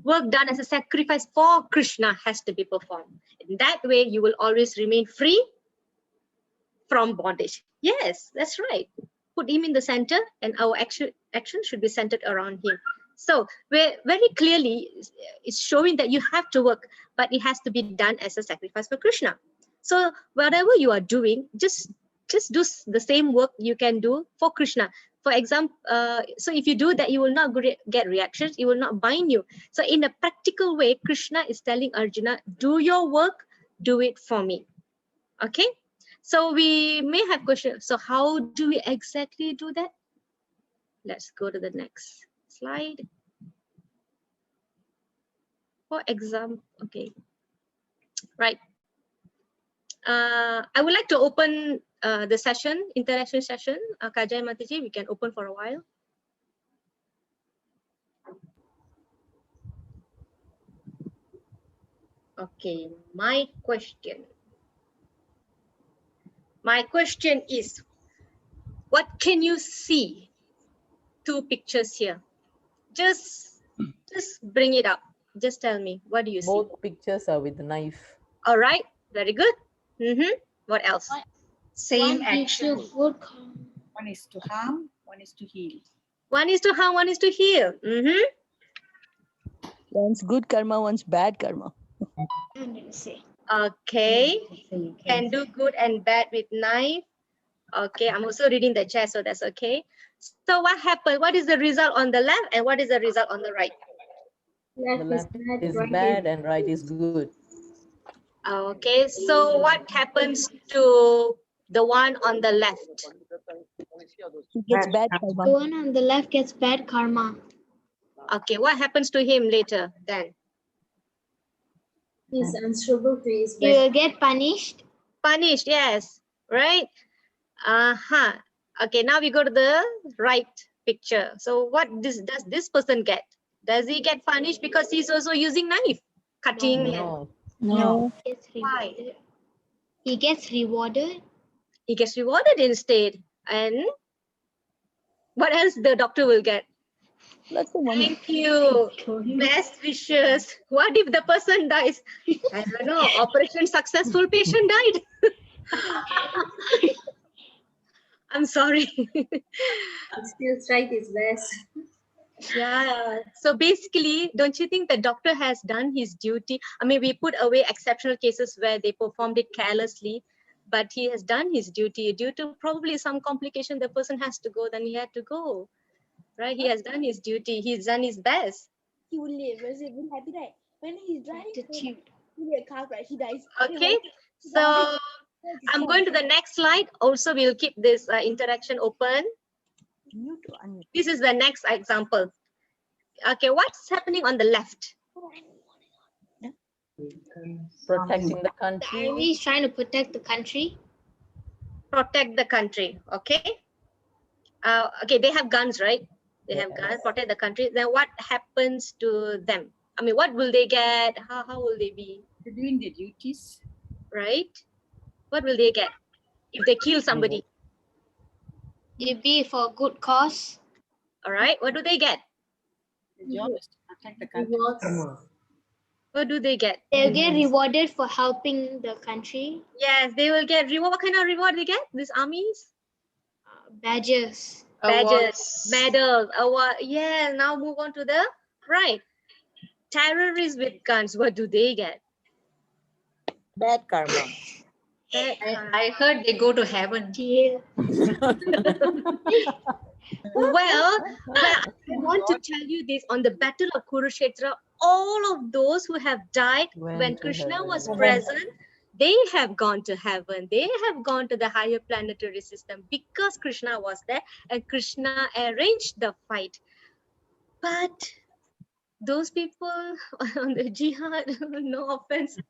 Work done as a sacrifice for Krishna has to be performed. In that way, you will always remain free from bondage. Yes, that's right. Put him in the center and our action should be centered around him. So we're very clearly, it's showing that you have to work, but it has to be done as a sacrifice for Krishna. So whatever you are doing, just do the same work you can do for Krishna. For example, so if you do that, you will not get reactions, it will not bind you. So in a practical way, Krishna is telling Arjuna, do your work, do it for me. Okay? So we may have questions. So how do we exactly do that? Let's go to the next slide. For example, okay, right. I would like to open the session, interaction session. Kajai Mataji, we can open for a while. Okay, my question is, what can you see? Two pictures here. Just bring it up. Just tell me, what do you see? Both pictures are with the knife. All right, very good. What else? Same action. One is to harm, one is to heal. One is to harm, one is to heal. One's good karma, one's bad karma. Okay, can do good and bad with knife. Okay, I'm also reading the chat, so that's okay. So what happened? What is the result on the left and what is the result on the right? The left is bad and right is good. Okay, so what happens to the one on the left? He gets bad karma. The one on the left gets bad karma. Okay, what happens to him later then? He's answerable to his He will get punished. Punished, yes, right? Okay, now we go to the right picture. So what does this person get? Does he get punished because he's also using knife, cutting? No. Why? He gets rewarded. He gets rewarded instead. And what else the doctor will get? Lots of money. Thank you. Best wishes. What if the person dies? I don't know. Operation successful, patient died. I'm sorry. He still tried his best. Yeah. So basically, don't you think the doctor has done his duty? I mean, we put away exceptional cases where they performed it carelessly, but he has done his duty. Due to probably some complication, the person has to go, then he had to go, right? He has done his duty. He's done his best. He will live. Was it happy, right? When he's driving Gratitude. a car crash, he dies. Okay, so I'm going to the next slide. Also, we'll keep this interaction open. This is the next example. Okay, what's happening on the left? Protecting the The country. army is trying to protect the country. Protect the country. Okay. Okay, they have guns, right? They have guns, protect the country. Then what happens to them? I mean, what will they get? How will they be? They're doing their duties. Right? What will they get if they kill somebody? It'd be for a good cause. All right. What do they get? The job is to protect the country. What do they get? They'll get rewarded for helping the country. Yes, they will get reward. What kind of reward they get? These armies? Badges. Badges, medals, award. Yeah. Now move on to the right. Terrorists with guns. What do they get? Bad karma. I heard they go to heaven. Jail. Well, I want to tell you this, on the battle of Kurukshetra, all of those who have died when to Krishna heaven. was present, they have gone to heaven. They have gone to the higher planetary system because Krishna was there and Krishna arranged the fight. But those people on the jihad, no offense, did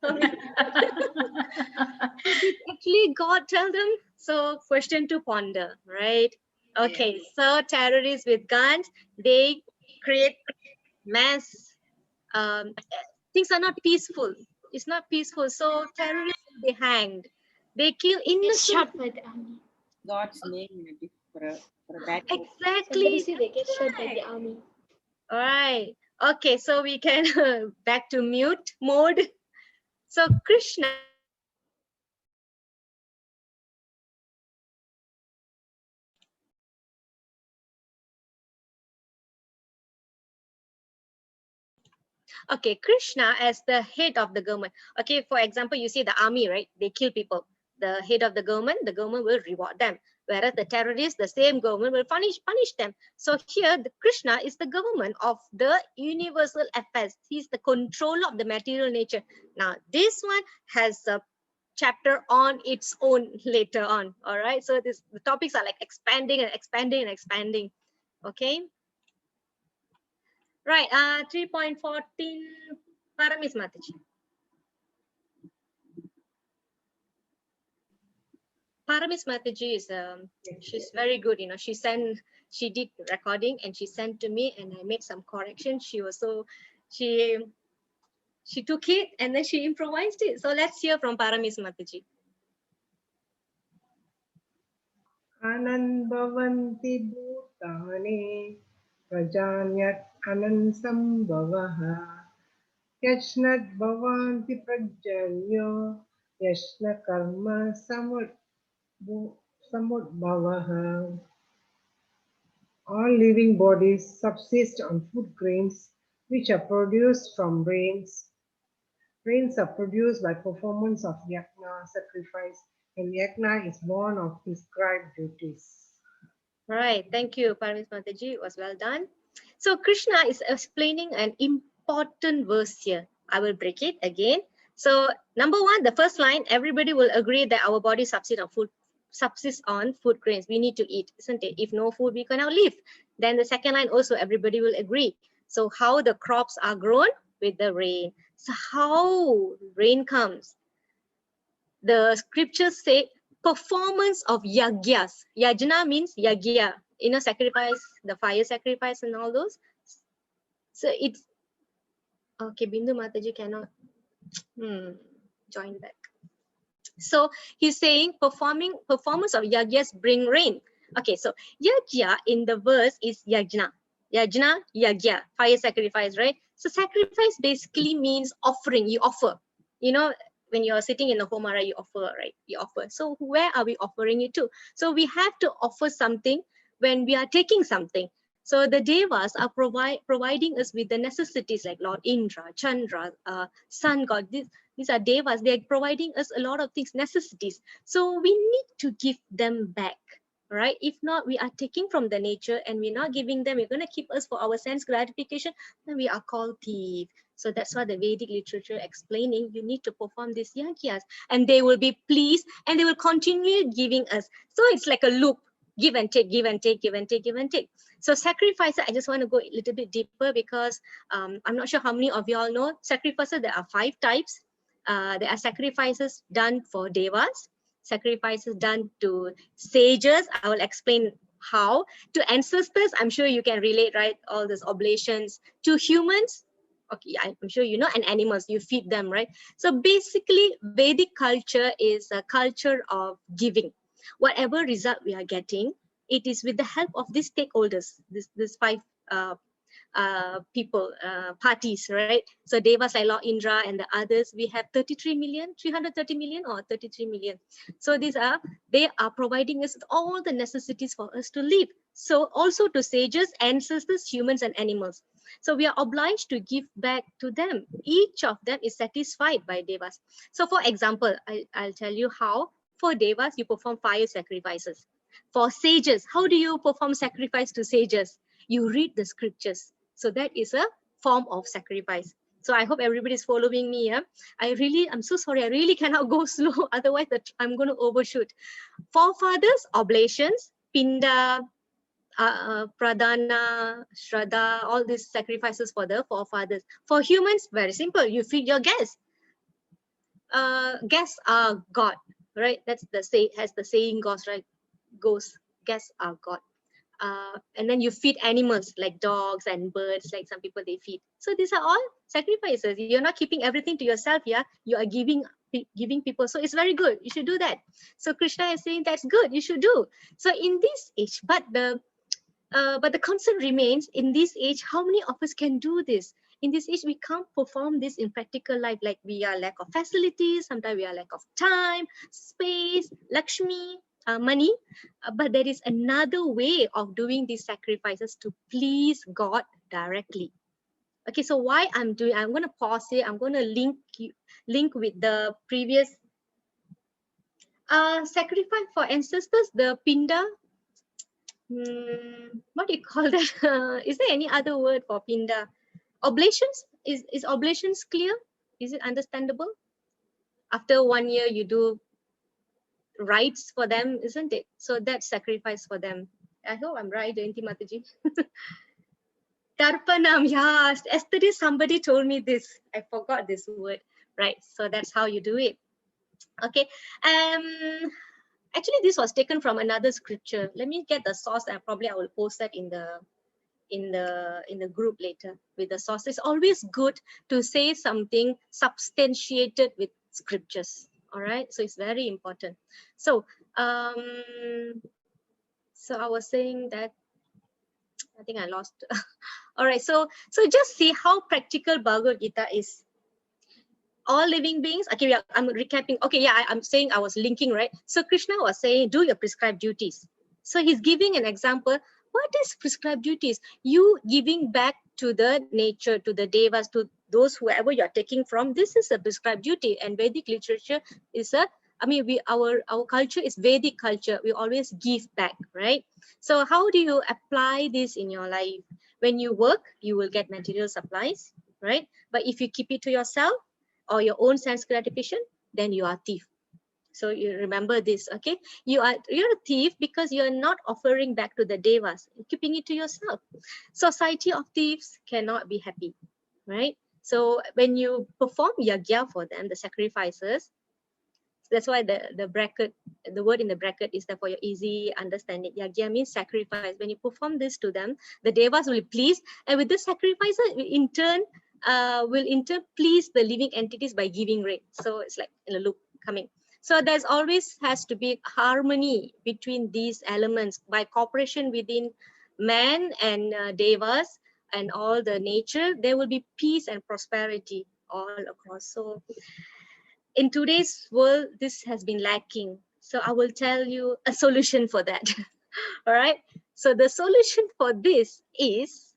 actually God tell them? So question to ponder, right? Okay, so terrorists with guns, they create mass, things are not peaceful. It's not peaceful. So terrorists will be hanged. They kill Get innocent. shot by the army. God's name for a bad cause. Exactly. Somebody say they get shot by the army. All right. Okay, so we can back to mute mode. So Krishna. Okay, Krishna as the head of the government. Okay, for example, you see the army, right? They kill people. The head of the government will reward them. Whereas the terrorists, the same government will punish them. So here, the Krishna is the government of the universal affairs. He's the control of the material nature. Now, this one has a chapter on its own later on. All right. So the topics are like expanding and expanding and expanding. Okay. Right. 3.14. Paramis Mataji. Paramis Mataji is she's very good. You know, she did recording and she sent to me and I made some corrections. She was so she took it and then she improvised it. So let's hear from Paramis Mataji. Anan bhavanti bhutane prajanyat anan sambhavaha yashnat bhavanti prajanyo yashna karma samudbhavaha. All living bodies subsist on food grains which are produced from rains. Rains are produced by performance of yajna, sacrifice, and yajna is born of prescribed duties. Right, thank you, Paramis Mataji. It was well done. So Krishna is explaining an important verse here. I will break it again. So number one, the first line, everybody will agree that our body subsists on food grains. We need to eat, isn't it? If no food, we cannot live. Then the second line also, everybody will agree. So how the crops are grown? With the rain. So how rain comes? The scriptures say performance of yagyas. Yajna means yagya, sacrifice, the fire sacrifice and all those. So it's okay. Bindu Mataji cannot join back. So he's saying performance of yagyas bring rain. Okay, so yagya in the verse is yajna. Yajna, yagya, fire sacrifice, right? So sacrifice basically means offering. You offer. You know, when you're sitting in the home, right, you offer, right? You offer. So where are we offering it to? So we have to offer something when we are taking something. So the devas are providing us with the necessities like Lord Indra, Chandra, sun god. These are devas. They're providing us a lot of things, necessities. So we need to give them back, right? If not, we are taking from the nature and we're not giving them. We're going to keep us for our sense gratification. Then we are called thief. So that's why the Vedic literature explaining you need to perform these yagyas, and they will be pleased and they will continue giving us. So it's like a loop, give and take, give and take, give and take, give and take. So sacrifices, I just want to go a little bit deeper because I'm not sure how many of you all know sacrifices. There are 5 types. There are sacrifices done for devas, sacrifices done to sages. I will explain how. To ancestors, I'm sure you can relate, right? All these oblations. To humans, okay, I'm sure you know, and animals, you feed them, right? So basically, Vedic culture is a culture of giving. Whatever result we are getting, it is with the help of these stakeholders, this 5 people, parties, right? So devas like Lord Indra and the others, we have 33 million, 330 million or 33 million. So they are providing us all the necessities for us to live. So also to sages, ancestors, humans and animals. So we are obliged to give back to them. Each of them is satisfied by devas. So for example, I'll tell you how. For devas, you perform fire sacrifices. For sages, how do you perform sacrifice to sages? You read the scriptures. So that is a form of sacrifice. So I hope everybody is following me. Yeah? I'm so sorry. I really cannot go slow. Otherwise, I'm going to overshoot. Forefathers, oblations, pinda, pradana, shraddha, all these sacrifices for the forefathers. For humans, very simple. You feed your guests. Guests are God, right? That's as the saying goes, right? Guests are God. And then you feed animals like dogs and birds, like some people they feed. So these are all sacrifices. You're not keeping everything to yourself, yeah. You are giving people. So it's very good. You should do that. So Krishna is saying that's good. You should do. So in this age, but the concern remains in this age. How many of us can do this? In this age, we can't perform this in practical life. Like we are lack of facilities. Sometimes we are lack of time, space, Lakshmi, money. But there is another way of doing these sacrifices to please God directly. Okay, so why I'm going to pause here. I'm going to link with the previous sacrifice for ancestors, the pinda. What do you call that? Is there any other word for pinda? Oblations? Is oblations clear? Is it understandable? After 1 year, you do rites for them, isn't it? So that's sacrifice for them. I hope I'm right, Jayanti Mataji. Tarpanam, yes. Yesterday somebody told me this. I forgot this word. Right. So that's how you do it. Okay. Actually, this was taken from another scripture. Let me get the source, and probably I will post that in the group later with the source. It's always good to say something substantiated with scriptures. All right. So it's very important. So so I was saying that I think I lost. All right. So just see how practical Bhagavad Gita is. All living beings. Okay, I'm recapping. Okay, yeah, I'm saying I was linking, right? So Krishna was saying, do your prescribed duties. So he's giving an example. What is prescribed duties? You giving back to the nature, to the devas, to those whoever you're taking from. This is a prescribed duty. And Vedic literature is our culture is Vedic culture. We always give back, right? So how do you apply this in your life? When you work, you will get material supplies, right? But if you keep it to yourself, or your own sense gratification, then you are a thief. So you remember this, okay? You're a thief because you're not offering back to the devas, you're keeping it to yourself. Society of thieves cannot be happy, right? So when you perform yagya for them, the sacrifices, that's why the bracket, the word in the bracket is there for your easy understanding. Yagya means sacrifice. When you perform this to them, the devas will be pleased, and with this sacrifice, in turn, will in turn please the living entities by giving rain. So it's like in a loop coming. So there's always has to be harmony between these elements by cooperation within man and devas and all the nature. There will be peace and prosperity all across. So in today's world, this has been lacking. So I will tell you a solution for that. All right. So the solution for this is,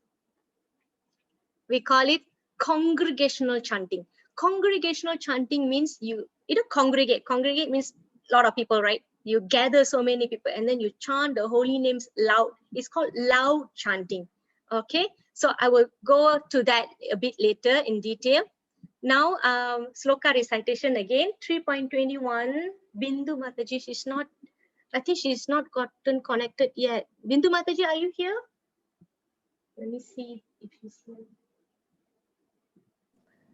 we call it congregational chanting. Congregational chanting means you know, congregate. Congregate means a lot of people, right? You gather so many people and then you chant the holy names loud. It's called loud chanting. Okay, so I will go to that a bit later in detail. Now, sloka recitation again, 3.21. Bindu Mataji, she's not, I think she's not gotten connected yet. Bindu Mataji, are you here? Let me see if she's here.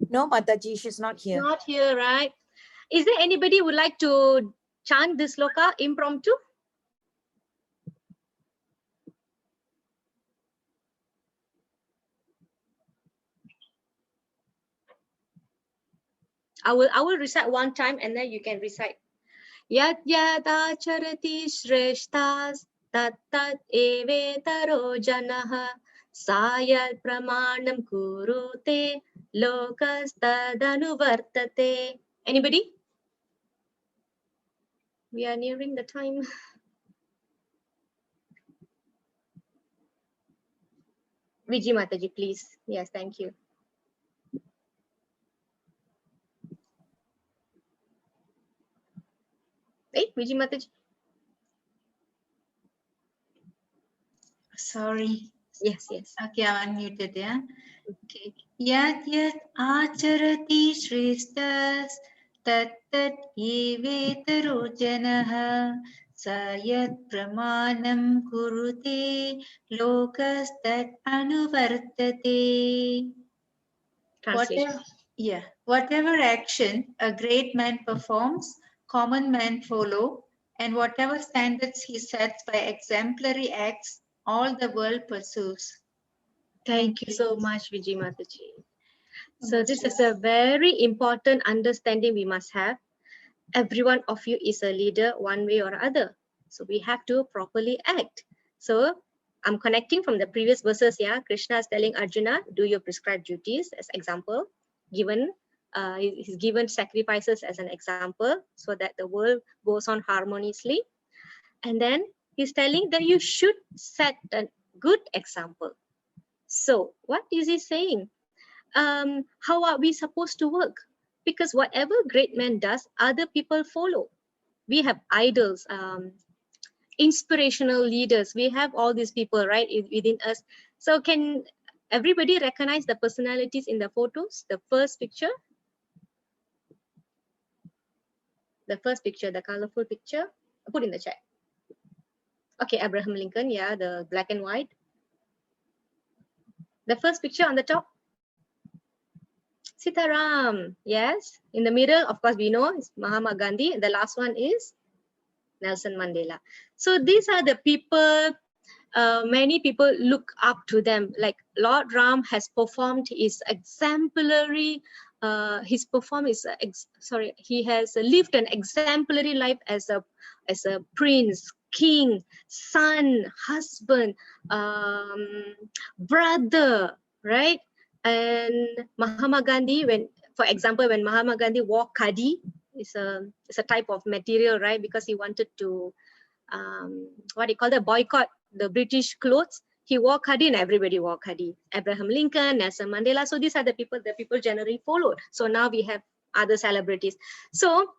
No, Mataji, she's not here. Not here, right? Is there anybody who would like to chant this sloka impromptu? I will recite one time and then you can recite. Yat yada charati shreshtas tat tat evetaro janaha sayat pramanam kurute lokas tadanuvartate. Anybody? We are nearing the time. Vijay Mataji, please. Yes, thank you. Hey, Vijay Mataji. Sorry. Yes, yes. Okay, I'm unmuted, yeah. Okay. Yat yat acharati shreshtas tat tat evetaro janaha sayat pramanam kurute lokas tat anuvartate. Translation. Whatever action a great man performs, common men follow, and whatever standards he sets by exemplary acts, all the world pursues. Thank you so much, Vijay Mataji. So this is a very important understanding we must have. Every one of you is a leader one way or other. So we have to properly act. So I'm connecting from the previous verses. Yeah, Krishna is telling Arjuna, do your prescribed duties as example. He's given sacrifices as an example so that the world goes on harmoniously. And then he's telling that you should set a good example. So what is he saying? How are we supposed to work? Because whatever great man does, other people follow. We have idols, inspirational leaders. We have all these people, right, within us. So can everybody recognize the personalities in the photos? The first picture, the colorful picture, put in the chat. Okay, Abraham Lincoln, yeah, the black and white. The first picture on the top, Sitaram, yes. In the middle, of course, we know it's Mahatma Gandhi. The last one is Nelson Mandela. So these are the people, many people look up to them. Like Lord Ram has performed his exemplary, he has lived an exemplary life as a prince, king, son, husband, brother, right? And Mahatma Gandhi, for example, when Mahatma Gandhi wore khadi, it's a type of material, right? Because he wanted to boycott the British clothes. He wore khadi and everybody wore khadi. Abraham Lincoln, Nelson Mandela. So these are the people generally followed. So now we have other celebrities. So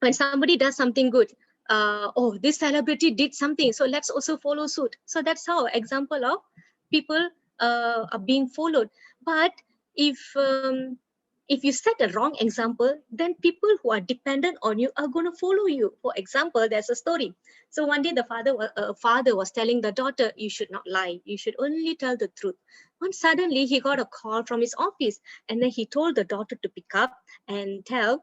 when somebody does something good, oh, this celebrity did something, so let's also follow suit. So that's how example of people are being followed. But if you set a wrong example, then people who are dependent on you are going to follow you. For example, there's a story. So one day the father was telling the daughter, you should not lie, you should only tell the truth. Once suddenly he got a call from his office, and then he told the daughter to pick up and tell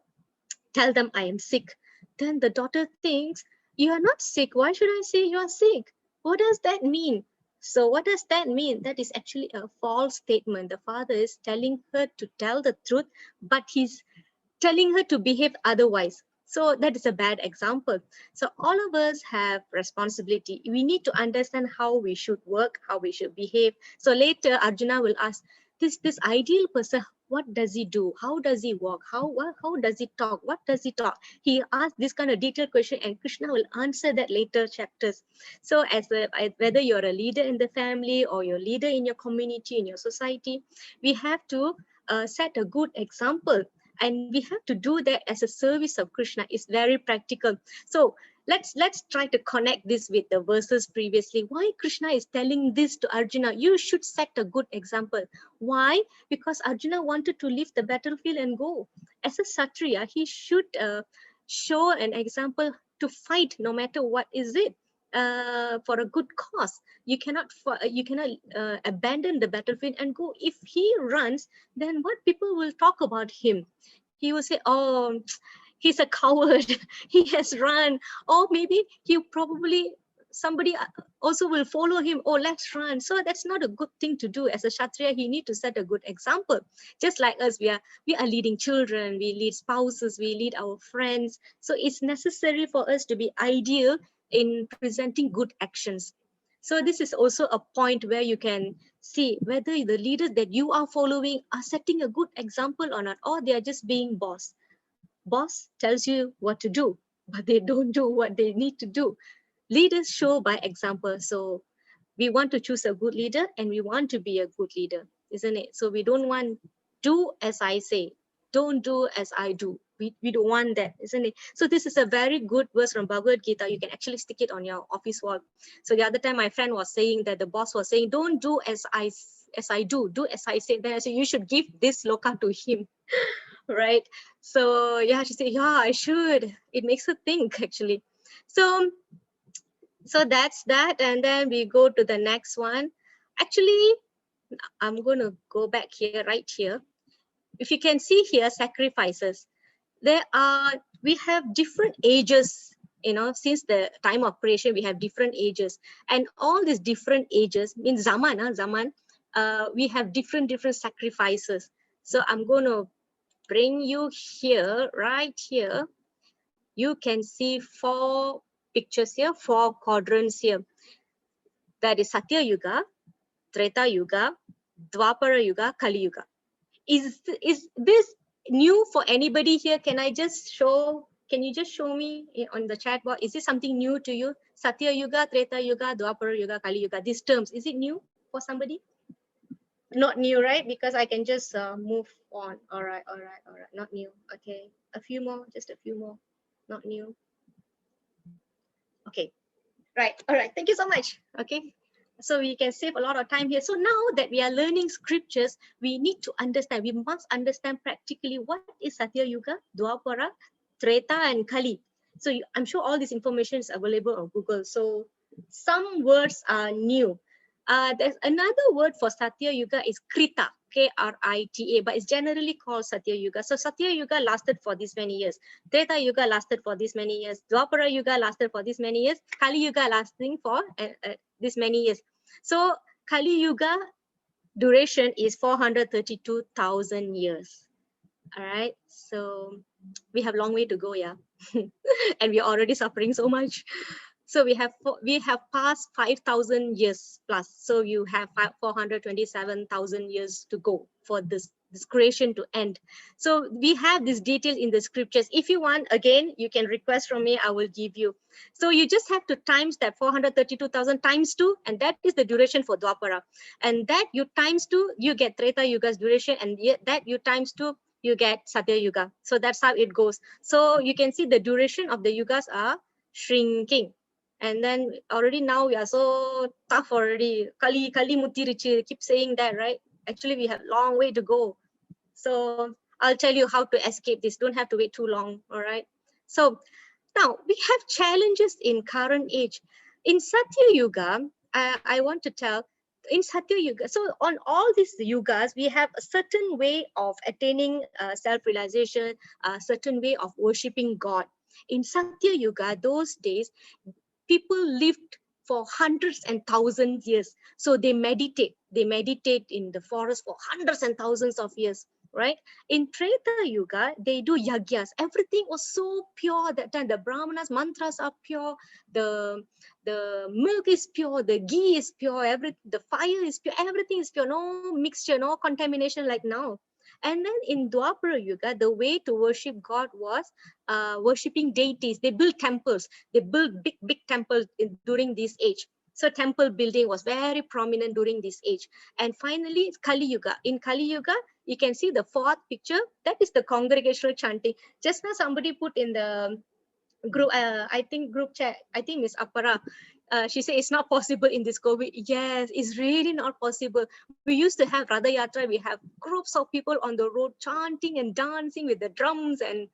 them I am sick. Then the daughter thinks, you are not sick, why should I say you are sick? What does that mean? So what does that mean? That is actually a false statement. The father is telling her to tell the truth, but he's telling her to behave otherwise. So that is a bad example. So all of us have responsibility. We need to understand how we should work, how we should behave. So later Arjuna will ask, this ideal person, what does he do? How does he walk? How does he talk? What does he talk? He asked this kind of detailed question, and Krishna will answer that later chapters. So whether you're a leader in the family or you're a leader in your community, in your society, we have to set a good example. and we have to do that as a service of Krishna. It's very practical. So let's try to connect this with the verses previously. Why Krishna is telling this to Arjuna? You should set a good example. Why? Because Arjuna wanted to leave the battlefield and go. As a Kshatriya, he should show an example to fight no matter what is it, for a good cause. You cannot abandon the battlefield and go. If he runs, then what people will talk about him? He will say, oh, he's a coward. He has run. Or maybe he probably, somebody also will follow him. Oh, let's run. So that's not a good thing to do. As a Kshatriya, he need to set a good example. Just like us, we are leading children, we lead spouses, we lead our friends. So it's necessary for us to be ideal in presenting good actions. So this is also a point where you can see whether the leaders that you are following are setting a good example or not, or they are just being boss. Boss tells you what to do, but they don't do what they need to do. Leaders show by example. So we want to choose a good leader and we want to be a good leader, isn't it? So we don't want do as I say, don't do as I do. We don't want that, isn't it? So this is a very good verse from Bhagavad Gita. You can actually stick it on your office wall. So the other time my friend was saying that the boss was saying, don't do as I do as I say. Then I said, you should give this loka to him. Right? So yeah, she said, yeah, I should. It makes her think actually. So that's that. And then we go to the next one. Actually, I'm going to go back here, right here. If you can see here, sacrifices. We have different ages, since the time of creation, we have different ages. And all these different ages, in Zaman, we have different sacrifices. So I'm going to bring you here, right here. You can see 4 pictures here, 4 quadrants here. That is Satya Yuga, Treta Yuga, Dwapara Yuga, Kali Yuga. Is this new for anybody here? Can you just show me on the chat box? Is this something new to you? Satya Yuga, Treta Yuga, Dwapara Yuga, Kali Yuga. These terms, is it new for somebody? Not new, right? Because I can just move on. All right. Not new. Okay. A few more, just a few more. Not new. Okay. Right. All right. Thank you so much. Okay. So we can save a lot of time here. So now that we are learning scriptures, we need to understand, we must understand practically what is Satya Yuga, Dwapara, Treta, and Kali. So I'm sure all this information is available on Google. So some words are new. There's another word for Satya Yuga is Krita, Krita, but it's generally called Satya Yuga. So Satya Yuga lasted for this many years. Treta Yuga lasted for this many years. Dwapara Yuga lasted for this many years. Kali Yuga lasting for this many years. So Kali Yuga duration is 432,000 years. All right. So we have a long way to go, yeah. And we are already suffering so much. So we have passed 5,000 years plus. So you have 427,000 years to go for this creation to end. So we have these details in the scriptures. If you want, again, you can request from me, I will give you. So you just have to times that 432,000 times 2, and that is the duration for Dwapara. And that you times 2, you get Treta Yuga's duration, and that you times 2, you get Satya Yuga. So that's how it goes. So you can see the duration of the yugas are shrinking. And then already now we are so tough already. Kali Mutirichi, keep saying that, right? Actually, we have a long way to go. So I'll tell you how to escape this. Don't have to wait too long, all right? So now we have challenges in current age. In Satya Yuga, I want to tell, in Satya Yuga, so on all these yugas, we have a certain way of attaining self-realization, a certain way of worshipping God. In Satya Yuga, those days, people lived for hundreds and thousands years. So they meditate in the forest for hundreds and thousands of years, right? In Treta Yuga, they do yagyas. Everything was so pure that time. The Brahmanas' mantras are pure, the milk is pure, the ghee is pure, the fire is pure, everything is pure, no mixture, no contamination like now. And then in Dwapara Yuga, the way to worship God was worshipping deities. They built temples. They built big temples during this age. So temple building was very prominent during this age. And finally, Kali Yuga. In Kali Yuga, You can see the fourth picture. That is the congregational chanting. Just now somebody put in the group, I think group chat, I think Miss Apara, she said it's not possible in this COVID. Yes, it's really not possible. We used to have Radha Yatra, we have groups of people on the road chanting and dancing with the drums and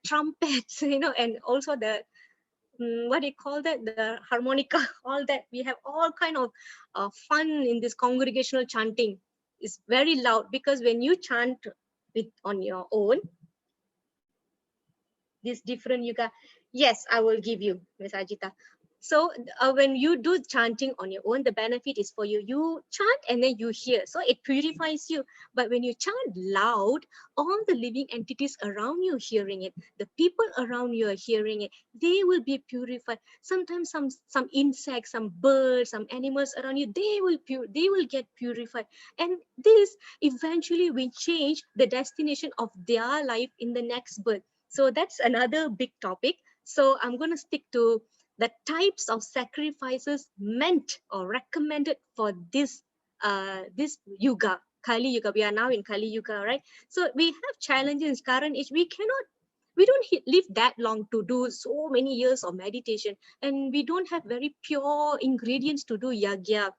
trumpets, and also the what do you call that, the harmonica, all that. We have all kind of fun in this congregational chanting. It's very loud, because when you chant on your own, this different yuga. Yes, I will give you, Miss Ajita. So when you do chanting on your own, the benefit is for you. You chant and then you hear. So it purifies you. But when you chant loud, all the living entities around you hearing it, the people around you are hearing it, they will be purified. Sometimes some insects, some birds, some animals around you, they will get purified. And this eventually will change the destination of their life in the next birth. So that's another big topic. So I'm going to stick to the types of sacrifices meant or recommended for this yuga, Kali Yuga. We are now in Kali Yuga, right? So we have challenges in current age. We don't live that long to do so many years of meditation, and we don't have very pure ingredients to do yagya.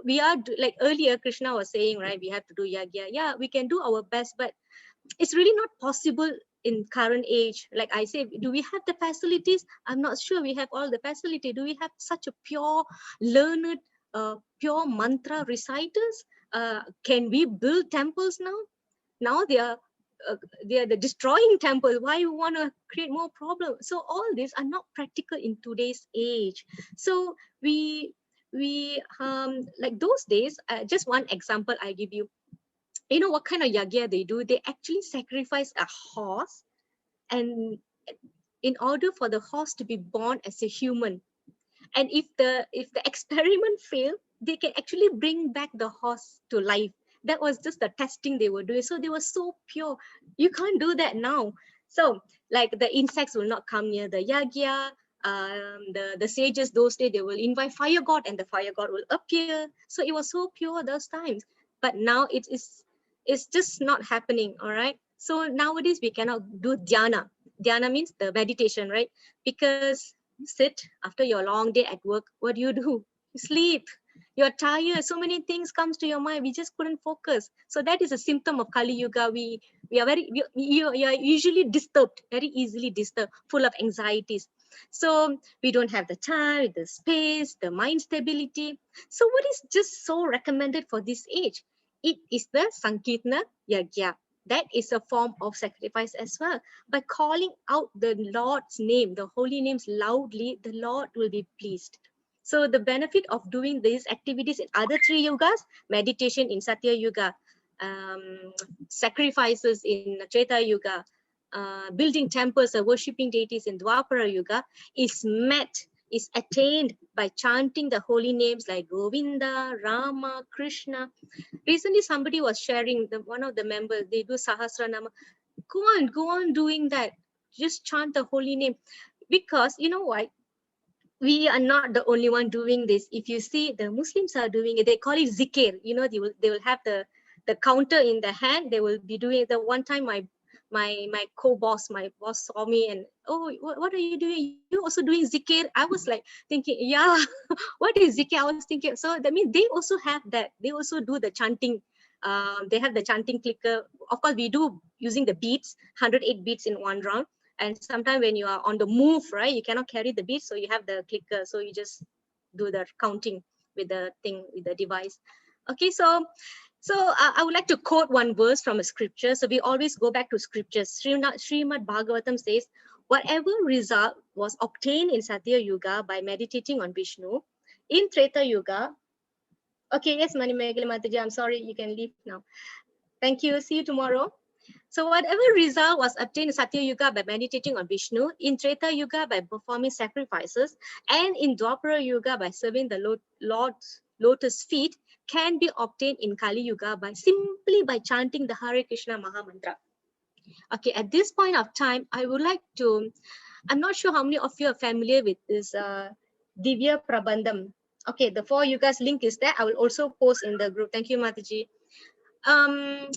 We are like earlier Krishna was saying, right? We have to do yagya. Yeah, we can do our best, but it's really not possible in current age. Like I say, do we have the facilities? I'm not sure we have all the facility. Do we have such a pure, learned, pure mantra reciters? Can we build temples now? Now they are the destroying temples. Why you want to create more problems? So all these are not practical in today's age. So we like those days. Just one example I give you. You know what kind of yagya they do? They actually sacrifice a horse, and in order for the horse to be born as a human. And if the experiment failed, they can actually bring back the horse to life. That was just the testing they were doing. So they were so pure. You can't do that now. So like the insects will not come near the yagya. The sages those days, they will invite fire god, and the fire god will appear. So it was so pure those times. But now it's just not happening. All right. So nowadays we cannot do dhyana. Dhyana means the meditation, right? Because you sit after your long day at work, what do? You sleep. You're tired. So many things comes to your mind. We just couldn't focus. So that is a symptom of Kali Yuga. We are you are usually disturbed, very easily disturbed, full of anxieties. So we don't have the time, the space, the mind stability. So what is just so recommended for this age? It is the Sankirtana Yagya. That is a form of sacrifice as well. By calling out the Lord's name, the holy names loudly, the Lord will be pleased. So the benefit of doing these activities in other three yugas, meditation in Satya Yuga, sacrifices in Treta Yuga, building temples or worshipping deities in Dwapara Yuga, is attained by chanting the holy names like Govinda, Rama, Krishna. Recently, somebody was sharing, one of the members, they do Sahasranama. Go on doing that. Just chant the holy name. Because you know what? We are not the only one doing this. If you see, the Muslims are doing it. They call it zikir. You know, they will have the counter in the hand. They will be doing it. The one time my co-boss, my boss saw me and, oh, what are you doing? You also doing zikir? I was like thinking, yeah, what is zikir? I was thinking, so that means they also have that. They also do the chanting. They have the chanting clicker. Of course, we do using the beats, 108 beats in one round. And sometimes when you are on the move, right, you cannot carry the beats, so you have the clicker. So you just do the counting with the thing, with the device. Okay, so I would like to quote one verse from a scripture. So we always go back to scriptures. Srimad Bhagavatam says, whatever result was obtained in Satya Yuga by meditating on Vishnu, in Treta Yuga. Okay, yes, Manimegala Mataji, I'm sorry, you can leave now. Thank you. See you tomorrow. So whatever result was obtained in Satya Yuga by meditating on Vishnu, in Treta Yuga by performing sacrifices, and in Dwapara Yuga by serving the Lord's lotus feet, can be obtained in Kali Yuga simply by chanting the Hare Krishna Maha Mantra. Okay, at this point of time, I would like to, I'm not sure how many of you are familiar with this Divya Prabandham. Okay, the 4 Yugas link is there. I will also post in the group. Thank you, Mataji. I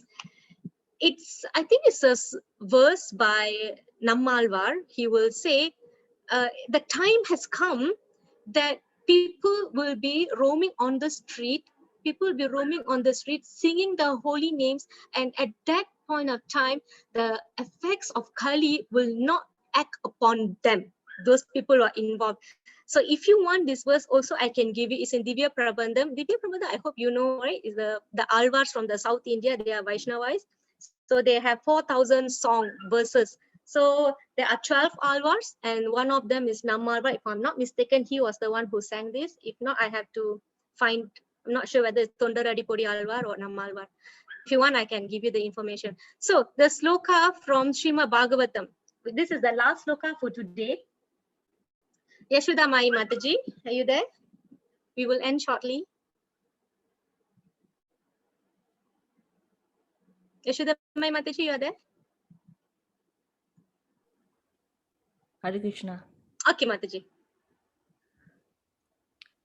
think it's a verse by Nammalvar. He will say, the time has come that people will be roaming on the street. People will be roaming on the street singing the holy names, and at that point of time, the effects of Kali will not act upon them. Those people are involved. So if you want this verse, also I can give you. It's in Divya Prabandham. Divya Prabandham, I hope you know, right? Is the Alvars from the South India. They are Vaishnavas. So they have 4,000 song verses. So there are 12 Alvars, and one of them is Nammalvar. If I'm not mistaken, he was the one who sang this. If not, I have to find. I'm not sure whether it's Tondaradipodi Alvar or Nammalvar. If you want, I can give you the information. So the sloka from Srimad Bhagavatam. This is the last sloka for today. Yashoda Mai Mataji, are you there? We will end shortly. Yashoda Mai Mataji, you are there? Hare Krishna. Okay, Mataji.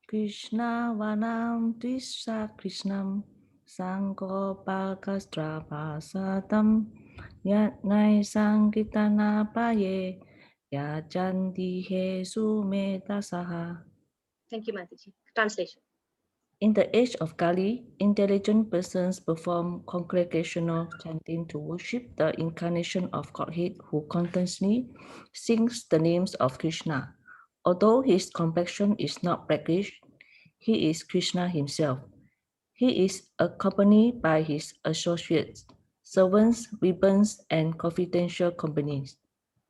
Krishna Vanam Trisha Krishnam Sango Pakastra Pasatam Yatnai Sankitana Paye Yajanti He Sumetasaha. Thank you, Mataji. Translation. In the age of Kali, intelligent persons perform congregational chanting to worship the incarnation of Godhead who constantly sings the names of Krishna. Although his complexion is not blackish, he is Krishna himself. He is accompanied by his associates, servants, ribbons, and confidential companies.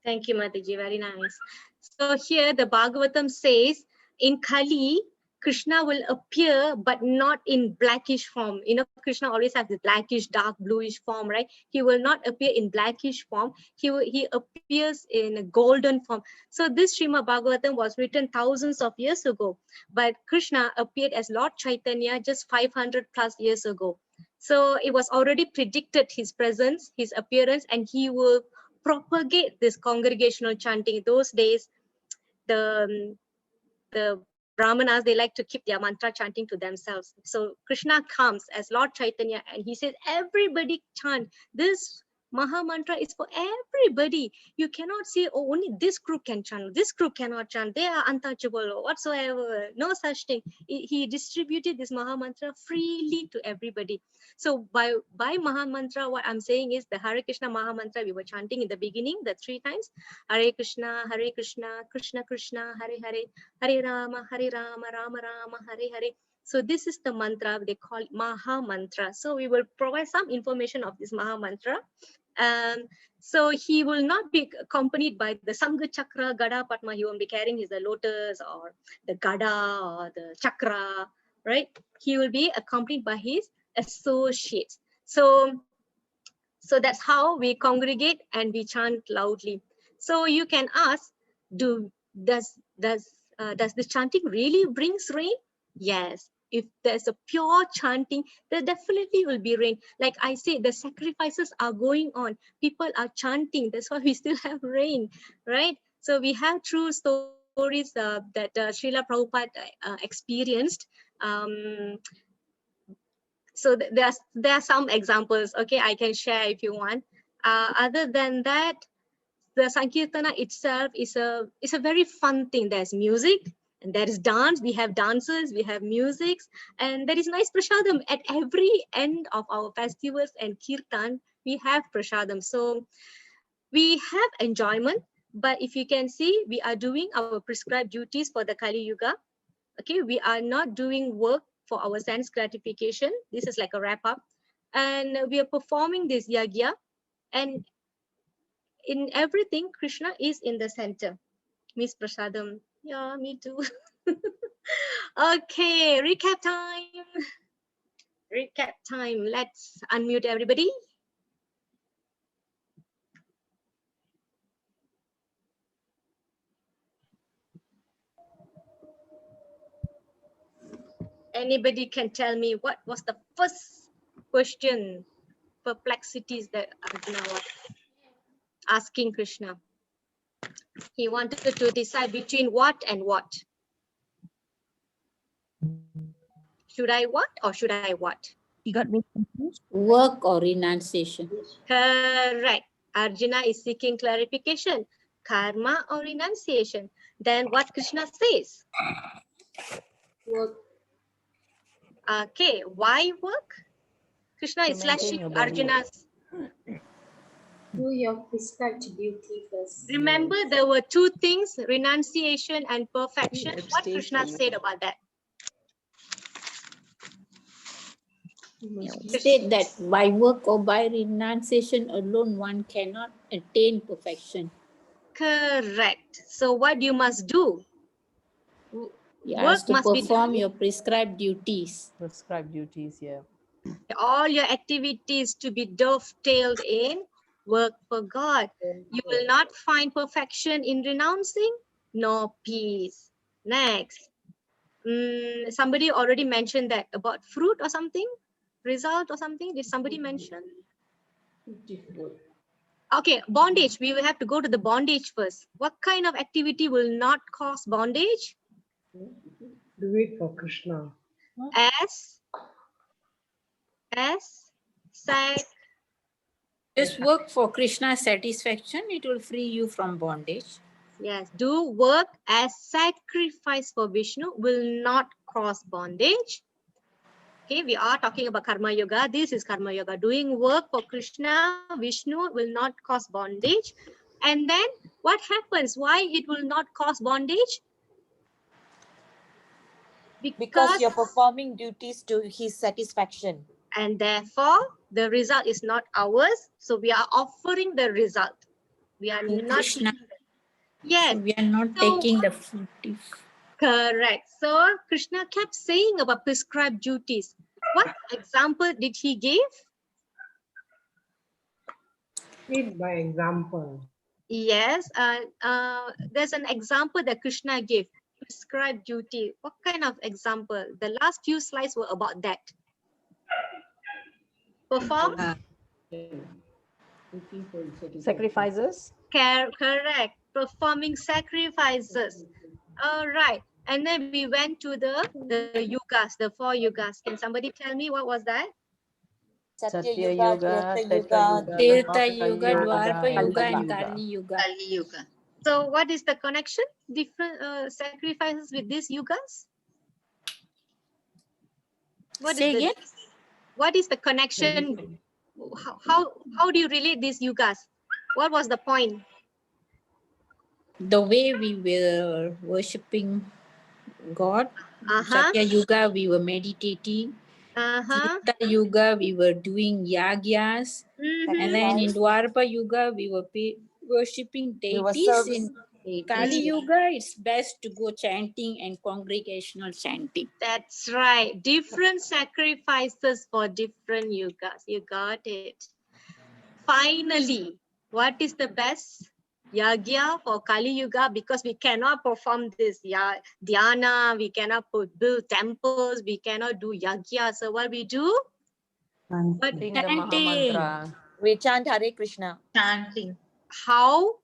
Thank you, Mataji. Very nice. So here the Bhagavatam says, in Kali, Krishna will appear, but not in blackish form. You know, Krishna always has this blackish, dark, bluish form, right? He will not appear in blackish form. He appears in a golden form. So this Srimad Bhagavatam was written thousands of years ago, but Krishna appeared as Lord Chaitanya just 500 plus years ago. So it was already predicted his presence, his appearance, and he will propagate this congregational chanting. Those days, the Brahmanas, they like to keep their mantra chanting to themselves. So Krishna comes as Lord Chaitanya and he says, everybody chant. This Maha Mantra is for everybody. You cannot say, oh, only this group can chant. This group cannot chant. They are untouchable or whatsoever. No such thing. He distributed this Maha Mantra freely to everybody. So by Maha Mantra, what I'm saying is the Hare Krishna Maha Mantra we were chanting in the beginning, the 3 times. Hare Krishna, Krishna Krishna, Hare Hare, Hare Rama, Rama Rama, Hare Hare. So this is the mantra they call Maha Mantra. So we will provide some information of this Maha Mantra. So he will not be accompanied by the Sangha Chakra, Gada Padma. He won't be carrying his the lotus or the Gada or the Chakra, right? He will be accompanied by his associates. So that's how we congregate and we chant loudly. So you can ask, does this chanting really brings rain? Yes. If there's a pure chanting, there definitely will be rain. Like I say, the sacrifices are going on. People are chanting. That's why we still have rain, right? So we have true stories that Srila Prabhupada experienced. So there are some examples. Okay, I can share if you want. Other than that, the Sankirtana itself is a very fun thing. There's music and there is dance. We have dances, we have musics, and there is nice prasadam at every end of our festivals and kirtan. We have prasadam, so we have enjoyment. But if you can see, we are doing our prescribed duties for the Kali Yuga. Okay, we are not doing work for our sense gratification. This is like a wrap up, and we are performing this yagya, and in everything, Krishna is in the center. Miss Prasadam. Yeah, me too. Okay, recap time. Recap time. Let's unmute everybody. Anybody can tell me what was the first question, perplexities that Arjuna was asking Krishna? He wanted to decide between what and what. Should I what or should I what? He got very confused. Work or renunciation. Correct. Arjuna is seeking clarification. Karma or renunciation. Then what Krishna says? Work. Okay, why work? Krishna To is maintain slashing your body. Arjuna's. Do your prescribed duty first. Remember, there were two things, renunciation and perfection. What Abstain Krishna from said about that? State that by work or by renunciation alone, one cannot attain perfection. Correct. So what you must do? You Work have to must be perform done. your prescribed duties. Prescribed duties, yeah. All your activities to be dovetailed in work for God. You will not find perfection in renouncing, nor peace. Next. Somebody already mentioned that about fruit or something, result or something. Did somebody mention? Okay, bondage. We will have to go to the bondage first. What kind of activity will not cause bondage? Do it for Krishna. As sac. Just work for Krishna's satisfaction, it will free you from bondage. Yes, do work as sacrifice for Vishnu will not cause bondage. Okay, we are talking about karma yoga. This is karma yoga. Doing work for Krishna, Vishnu will not cause bondage. And then what happens? Why it will not cause bondage? Because you're performing duties to his satisfaction. And therefore, the result is not ours. So we are offering the result. We are not Krishna. taking yes. So we are not taking the fruitive. Correct. So Krishna kept saying about prescribed duties. What example did he give? Lead by example. Yes, there's an example that Krishna gave. Prescribed duty. What kind of example? The last few slides were about that. Perform? Sacrifices. Correct. Performing sacrifices. All right. And then we went to the yugas, the 4 yugas. Can somebody tell me what was that? Satya Satya Yuga, Yuga, Tirtha Treta Yuga, Dwapara Yuga, and Yuga. Kali Yuga. Kali Yuga. So what is the connection? Different sacrifices with these yugas? Say again? What is the connection? How do you relate these yugas? What was the point? The way we were worshipping God. Satya Yuga, we were meditating. Tirtha Yuga, we were doing yagyas. And then in Dwapara Yuga, we were worshipping deities. In Kali Yuga, it's best to go chanting and congregational chanting. That's right. Different sacrifices for different yugas. You got it. Finally, what is the best? Yagya for Kali Yuga, because we cannot perform this dhyana, we cannot build temples, we cannot do yagya. So what we do? Chanting the Maha Mantra. We chant Hare Krishna. Chanting. How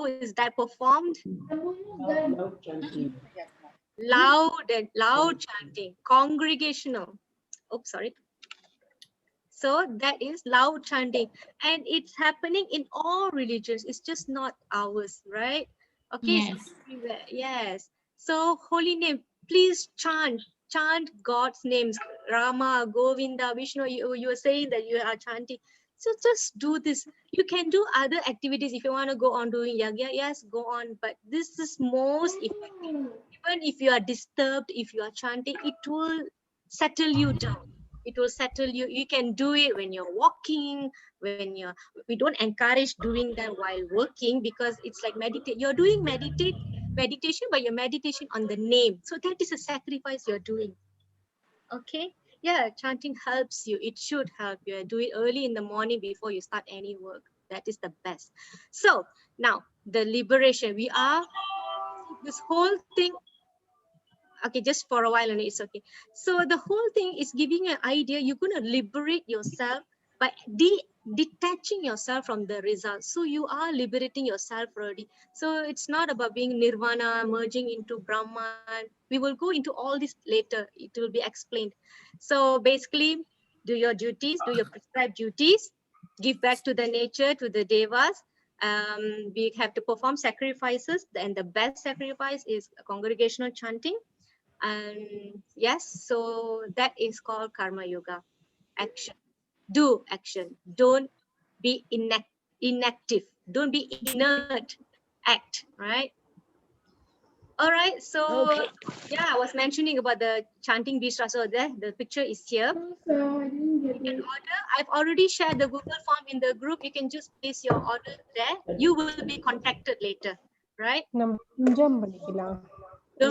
is that performed? Loud chanting. Loud chanting, congregational. Oh, sorry. So that is loud chanting, and it's happening in all religions. It's just not ours, right? Okay. Yes. So everywhere. Yes. So holy name, please chant God's names. Rama, Govinda, Vishnu. You are saying that you are chanting. So just do this. You can do other activities if you want to go on doing yagya. Yes, go on. But this is most effective. Even if you are disturbed, if you are chanting, it will settle you down. It will settle you. You can do it when you're walking, we don't encourage doing that while working, because it's like meditate. You're doing meditation, but you're meditation on the name. So that is a sacrifice you're doing. Okay. Yeah, chanting helps you. It should help you. Do it early in the morning before you start any work. That is the best. So now the liberation. We are this whole thing. Okay, just for a while and it's okay. So the whole thing is giving an idea. You're going to liberate yourself by detaching yourself from the result. So you are liberating yourself already. So it's not about being nirvana, merging into Brahman. We will go into all this later. It will be explained. So basically, do your duties, do your prescribed duties, give back to the nature, to the devas. We have to perform sacrifices, and the best sacrifice is congregational chanting. And yes, so that is called karma yoga. Action. Do action. Don't be inactive. Don't be inert. Act, right? All right. So Okay. yeah, I was mentioning about the chanting Bishra. So there, the picture is here. You can order. I've already shared the Google form in the group. You can just place your order there. You will be contacted later, right? Don't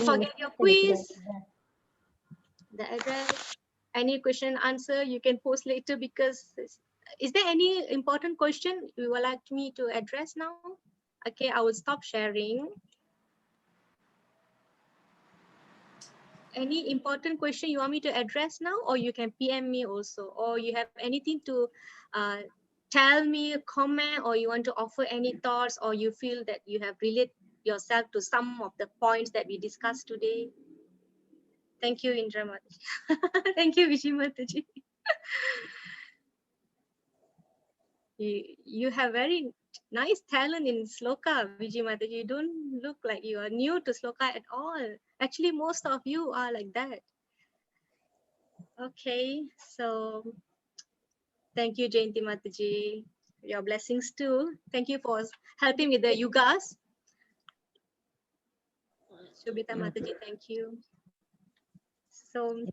forget your quiz, the address. Any question answer you can post later, because is there any important question you would like me to address now? Okay, I will stop sharing. Any important question you want me to address now, or you can PM me also, or you have anything to tell me, a comment, or you want to offer any thoughts, or you feel that you have related yourself to some of the points that we discussed today. Thank you, Indra Mataji. Thank you, Vijay Mataji. You have very nice talent in sloka, Vijay Mataji. You don't look like you are new to sloka at all. Actually, most of you are like that. Okay, so thank you, Jayanti Mataji. Your blessings too. Thank you for helping with the yugas. Shobita Mataji, thank you. So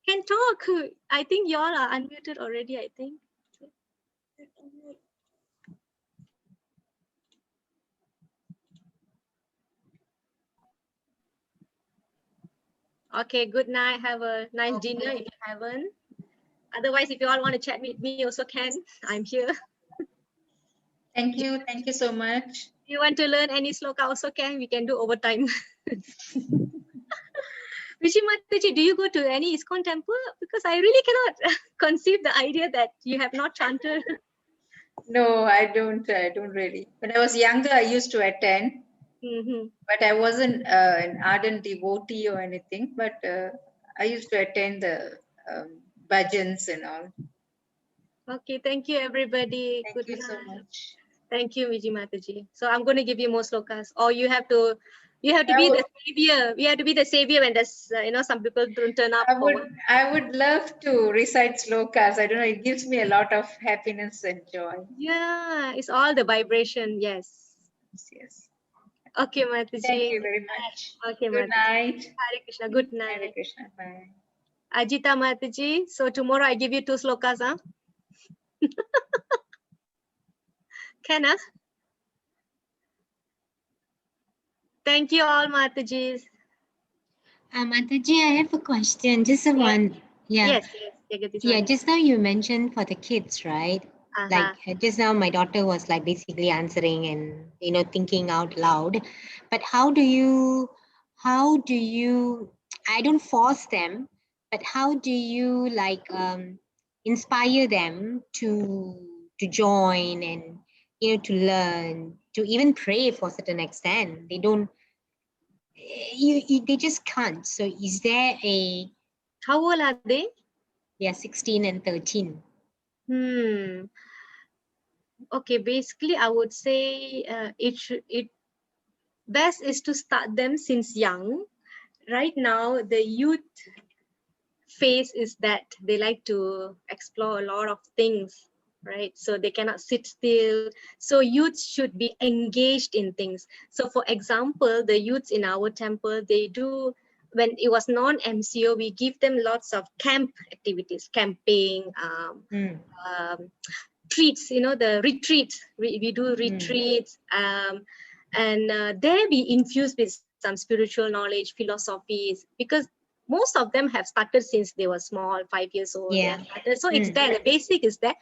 can talk. I think you all are unmuted already, I think. Okay, good night. Have a nice dinner if you haven't. Otherwise, if you all want to chat with me, also can. I'm here. Thank you. Thank you so much. If you want to learn any sloka, also can. We can do overtime. Vijay Mataji, do you go to any ISKCON temple? Because I really cannot conceive the idea that you have not chanted. No, I don't really. When I was younger, I used to attend, but I wasn't an ardent devotee or anything. But I used to attend the bhajans and all. Okay, thank you, everybody. Thank Good you night. so much. Thank you, Vijay Mataji. So I'm going to give you more slokas, or you have to be the savior. We have to be the savior when there's some people don't turn up. I would love to recite slokas. I don't know. It gives me a lot of happiness and joy. Yeah, it's all the vibration. Yes. Yes. Okay, Mataji. Thank you very much. Okay, Good Mataji. night. Hare Krishna. Good night. Hare Krishna. Bye. Ajita Mataji. So tomorrow I give you 2 slokas, huh? Can I? Thank you all, Matajis. Mataji, I have a question. Just a one. Yeah. Yes. Just now you mentioned for the kids, right? Like just now my daughter was like basically answering and thinking out loud. But how do you I don't force them, but how do you like inspire them to join and to learn, to even pray for a certain extent? They don't they just can't. So is there a... How old are they? Yeah, 16 and 13. Okay, basically I would say it best is to start them since young. Right now the youth phase is that they like to explore a lot of things, right? So they cannot sit still. So youths should be engaged in things. So for example, the youths in our temple, they do, when it was non-MCO, we give them lots of camp activities, camping, treats, the retreats. We do retreats, and there we infuse with some spiritual knowledge, philosophies, because most of them have started since they were small, 5 years old. So it's there, the basic is there.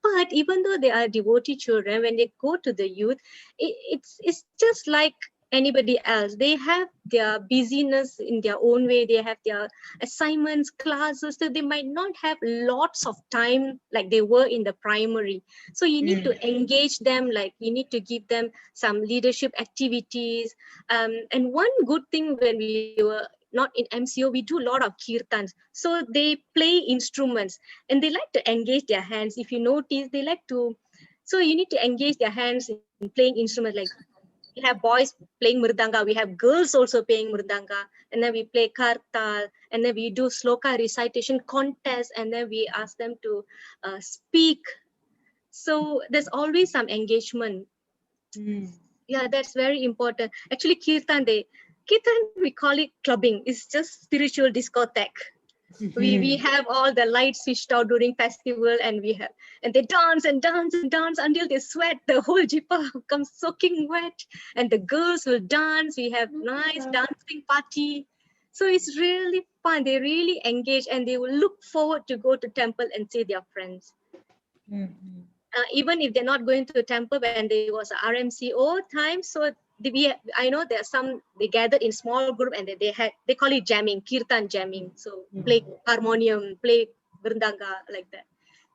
But even though they are devotee children, when they go to the youth, it's just like anybody else. They have their busyness in their own way. They have their assignments, classes, so they might not have lots of time like they were in the primary. So you need to engage them, like you need to give them some leadership activities. And one good thing when we were not in MCO, we do a lot of kirtans. So they play instruments and they like to engage their hands. If you notice, they like to, so you need to engage their hands in playing instruments. Like we have boys playing mridanga, we have girls also playing mridanga, and then we play kartal, and then we do sloka recitation contest, and then we ask them to speak. So there's always some engagement. Yeah, that's very important. Actually, kirtan we call it clubbing. It's just spiritual discotheque. We have all the lights switched out during festival, and they dance and dance and dance until they sweat. The whole jippa comes soaking wet, and the girls will dance. We have nice dancing party. So it's really fun. They really engage, and they will look forward to go to temple and see their friends. Even if they're not going to the temple, when there was a RMCO time, so I know there are some, they gathered in small group, and they call it jamming, kirtan jamming. So play harmonium, play mridanga, like that.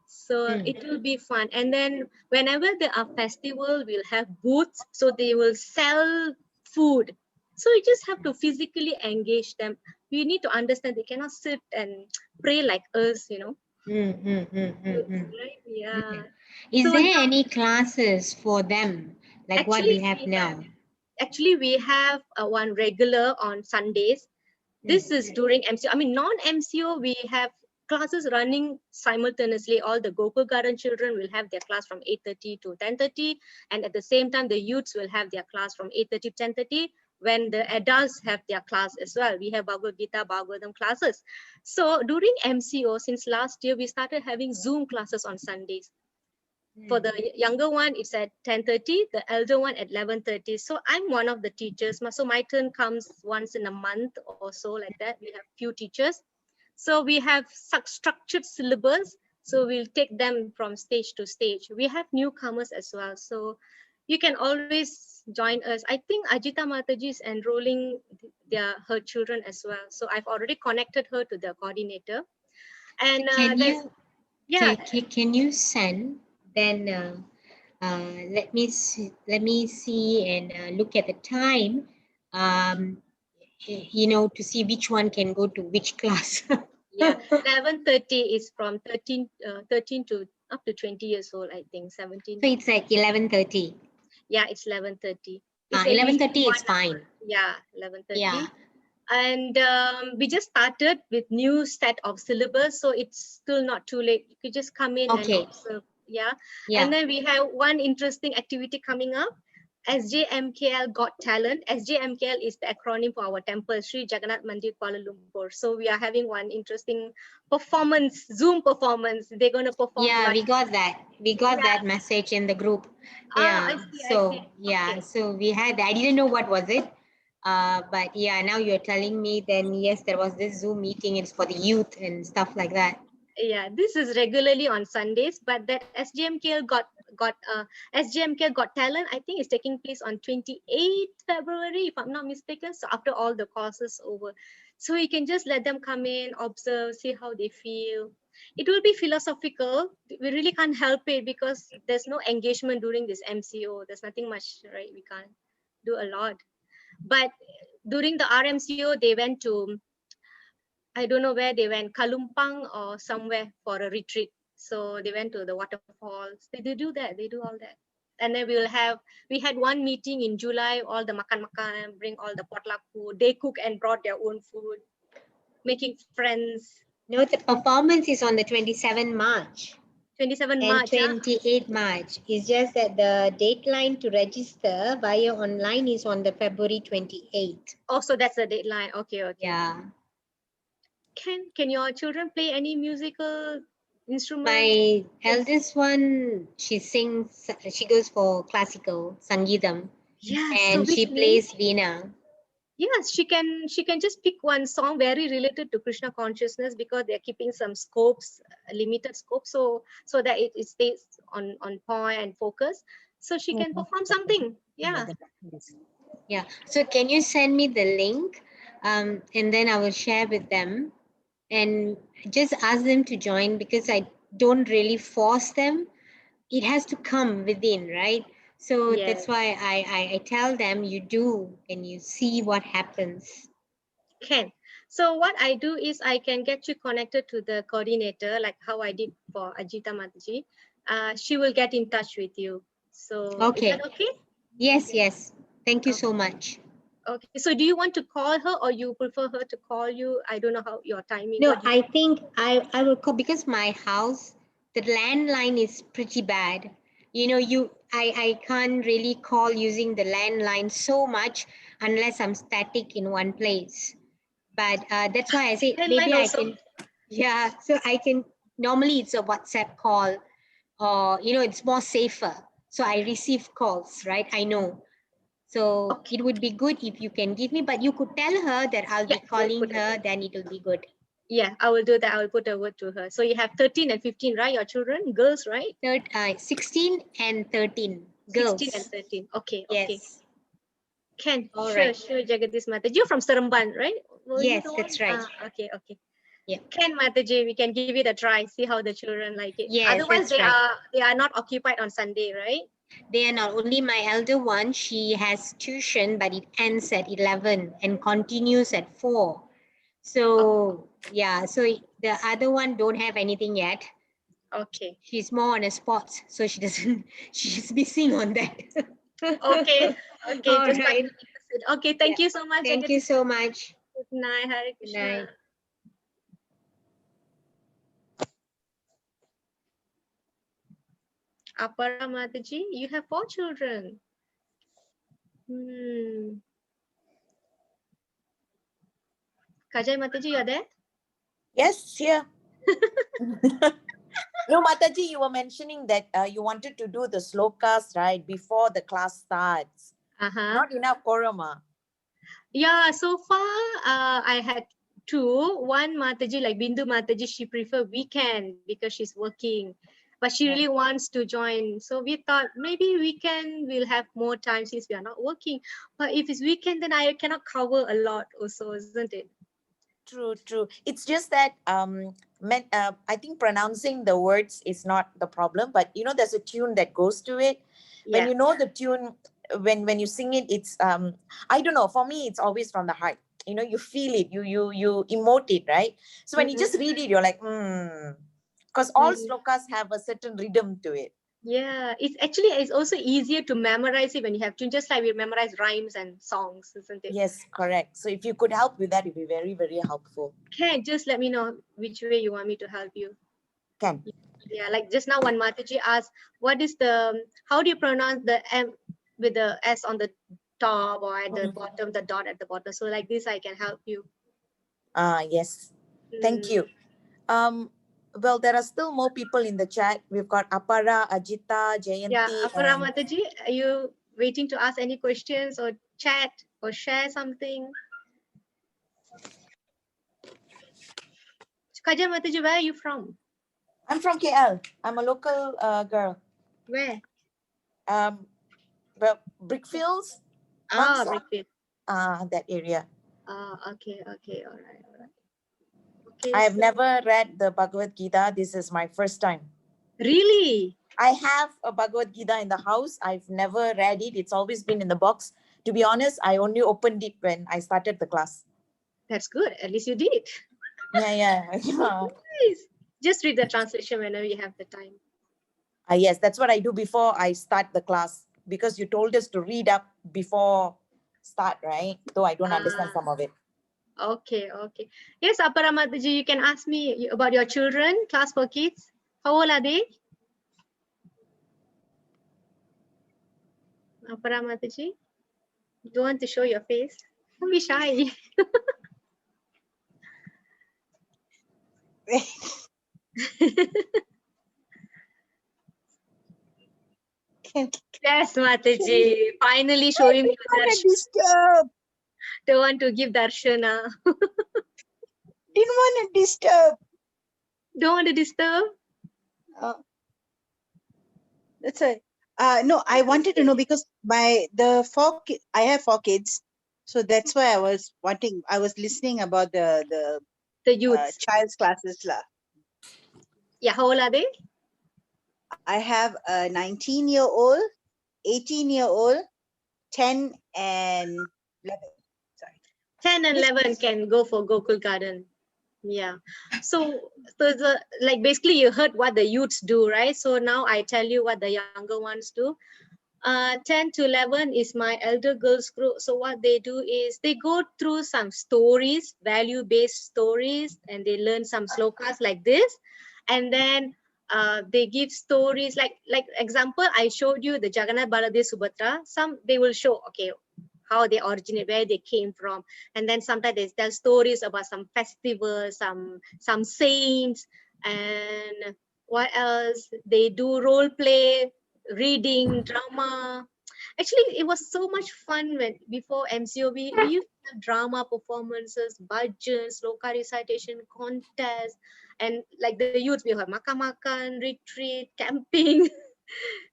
So it will be fun. And then whenever there are festival, we'll have booths, so they will sell food. So you just have to physically engage them. We need to understand they cannot sit and pray like us, you know. Right? Yeah. Is So there any classes for them like what we have now? Actually, we have one regular on Sundays. This is during MCO. I mean, non-MCO, we have classes running simultaneously. All the Gokul Garden children will have their class from 8:30 to 10:30. And at the same time, the youths will have their class from 8:30 to 10:30. When the adults have their class as well. We have Bhagavad Gita, Bhagavatam classes. So during MCO, since last year, we started having Zoom classes on Sundays. For the younger one, it's at 10:30, the elder one at 11:30. So I'm one of the teachers. So my turn comes once in a month or so, like that. We have few teachers. So we have structured syllabus. So we'll take them from stage to stage. We have newcomers as well. So you can always join us. I think Ajita Mataji is enrolling her children as well. So I've already connected her to the coordinator. And can you send then let me see and look at the time, you know, to see which one can go to which class. Yeah, 11:30 is from 13 to up to 20 years old, I think, 17. So it's like 11:30. Yeah, it's 11:30. 11:30 is fine. Yeah, 11:30. Yeah. And we just started with new set of syllabus, so it's still not too late. You could just come in and observe. Yeah. And then we have one interesting activity coming up. SJMKL Got Talent. SJMKL is the acronym for our temple, Sri Jagannath Mandir, Kuala Lumpur. So we are having one interesting performance, Zoom performance. They're going to perform. Yeah, we got that. We got that message in the group. Yeah. I see. So we had, I didn't know what was it. But yeah, now you're telling me then yes, there was this Zoom meeting. It's for the youth and stuff like that. Yeah, this is regularly on Sundays, but that SJMKL got talent, I think, is taking place on 28th February, if I'm not mistaken. So after all the courses over, so you can just let them come in, observe, see how they feel. It will be philosophical. We really can't help it because there's no engagement during this MCO. There's nothing much, right? We can't do a lot. But during the RMCO, they went to, I don't know where they went, Kalumpang or somewhere for a retreat. So they went to the waterfalls. They do that. They do all that. And then we had one meeting in July, all the makan, bring all the potluck food. They cook and brought their own food, making friends. No, the performance is on the 27 March. 27 and March. 28 March. It's just that the deadline to register via online is on the February 28th. Oh, so that's the deadline. Okay. Yeah. Can your children play any musical instrument? My eldest one, she sings, she goes for classical, Sangeetam. Yeah. And so she plays Veena. Yes, she can just pick one song very related to Krishna consciousness, because they're keeping some scopes, limited scope, so that it stays on point and focus. So she can perform something. Yeah. Yeah. So can you send me the link, and then I will share with them, and just ask them to join, because I don't really force them. It has to come within, right? So that's Yes. why I tell them you do, and you see what happens. Can. So what I do is I can get you connected to the coordinator, like how I did for Ajita Mataji. She will get in touch with you. So is Okay. that okay? Yes, yes. Thank you Okay. so much. Okay. So do you want to call her, or you prefer her to call you? I don't know how your timing. No, What do you I think I will call, because my house, the landline is pretty bad. You know, I can't really call using the landline so much unless I'm static in one place. But that's why I say landline maybe I also? can, yeah. So I can, normally it's a WhatsApp call, or it's more safer. So I receive calls, right? I know. So Okay. it would be good if you can give me, but you could tell her that I'll be calling her, then it will be good. Yeah, I will do that. I will put a word to her. So you have 13 and 15, right? Your children, girls, right? 16 and 13 girls. 16 and 13. Okay, Yes. okay. Can. All Sure, right. sure, Jagadish Mataji. You're from Seremban, right? Were you Yes, the that's one? right. Okay, okay. Yeah. Can Mataji, we can give it a try. See how the children like it. Yes, Otherwise, that's right. they are not occupied on Sunday, right? They are not. Only my elder one, she has tuition, but it ends at 11 and continues at 4. So yeah, so the other one don't have anything yet. Okay. She's more on a sports, so she doesn't. She's missing on that. Okay. Okay. All Just right. okay. Thank you so much. Thank you so much. Good night. Hare Good Krishna. night. Apara Mataji, you have 4 children. Kajai Mataji, you are there? Yes, here. No, Mataji, you were mentioning that you wanted to do the slokas, right, before the class starts. Not enough quorum. Yeah, so far I had 2. One Mataji, like Bindu Mataji, she prefer weekend because she's working, but she really wants to join. So we thought maybe weekend we'll have more time since we are not working. But if it's weekend, then I cannot cover a lot also, isn't it? True, true. It's just that I think pronouncing the words is not the problem, but there's a tune that goes to it. When you know the tune, when you sing it, it's I don't know. For me, it's always from the heart. You feel it. You emote it, right? So when you just read it, you're like, because all slokas have a certain rhythm to it. Yeah, it's also easier to memorize it when you have tune, just like we memorize rhymes and songs, isn't it? Yes, correct. So if you could help with that, it'd be very, very helpful. Can just let me know which way you want me to help you. Can. Yeah, like just now when Mataji asked, how do you pronounce the M with the S on the top or at the bottom, the dot at the bottom? So like this, I can help you. Yes. Thank you. Well, there are still more people in the chat. We've got Apara, Ajita, Jayanti. Yeah, Apara Mataji, are you waiting to ask any questions or chat or share something? Kaja Mataji, where are you from? I'm from KL. I'm a local girl. Where? Well, Brickfields. Brickfield. That area. Okay, okay, all right. Okay, I have never read the Bhagavad Gita. This is my first time. Really? I have a Bhagavad Gita in the house. I've never read it. It's always been in the box. To be honest, I only opened it when I started the class. That's good. At least you did. Yeah. Nice. Just read the translation whenever you have the time. Yes, that's what I do before I start the class, because you told us to read up before start, right? Though I don't understand some of it. Okay. Yes, Apara Mataji, you can ask me about your children, class for kids. How old are they? Apara Mataji, you don't want to show your face? Don't be shy. Yes, Mataji. Finally showing you darshan. Don't want to give darshana. Didn't want to disturb. Don't want to disturb? That's why No, I wanted to know because I have 4 kids, so that's why I was wanting. I was listening about The youths. child's classes lah. Yeah, how old are they? I have a 19-year-old, 18-year-old, 10 and 11. Sorry. 10 and 11 can go for Gokul Garden. Yeah. So the like basically you heard what the youths do, right? So now I tell you what the younger ones do. 10 to 11 is my elder girls group. So what they do is they go through some stories, value-based stories, and they learn some slokas like this. And then they give stories like example, I showed you the Jagannath Baladev Subhadra. Some they will show, okay, how they originate, where they came from. And then sometimes they tell stories about some festivals, some saints, and what else? They do role play, reading, drama. Actually, it was so much fun when before MCO we used to have drama performances, bhajans, sloka recitation contests, and like the youth we have makan-makan, retreat, camping.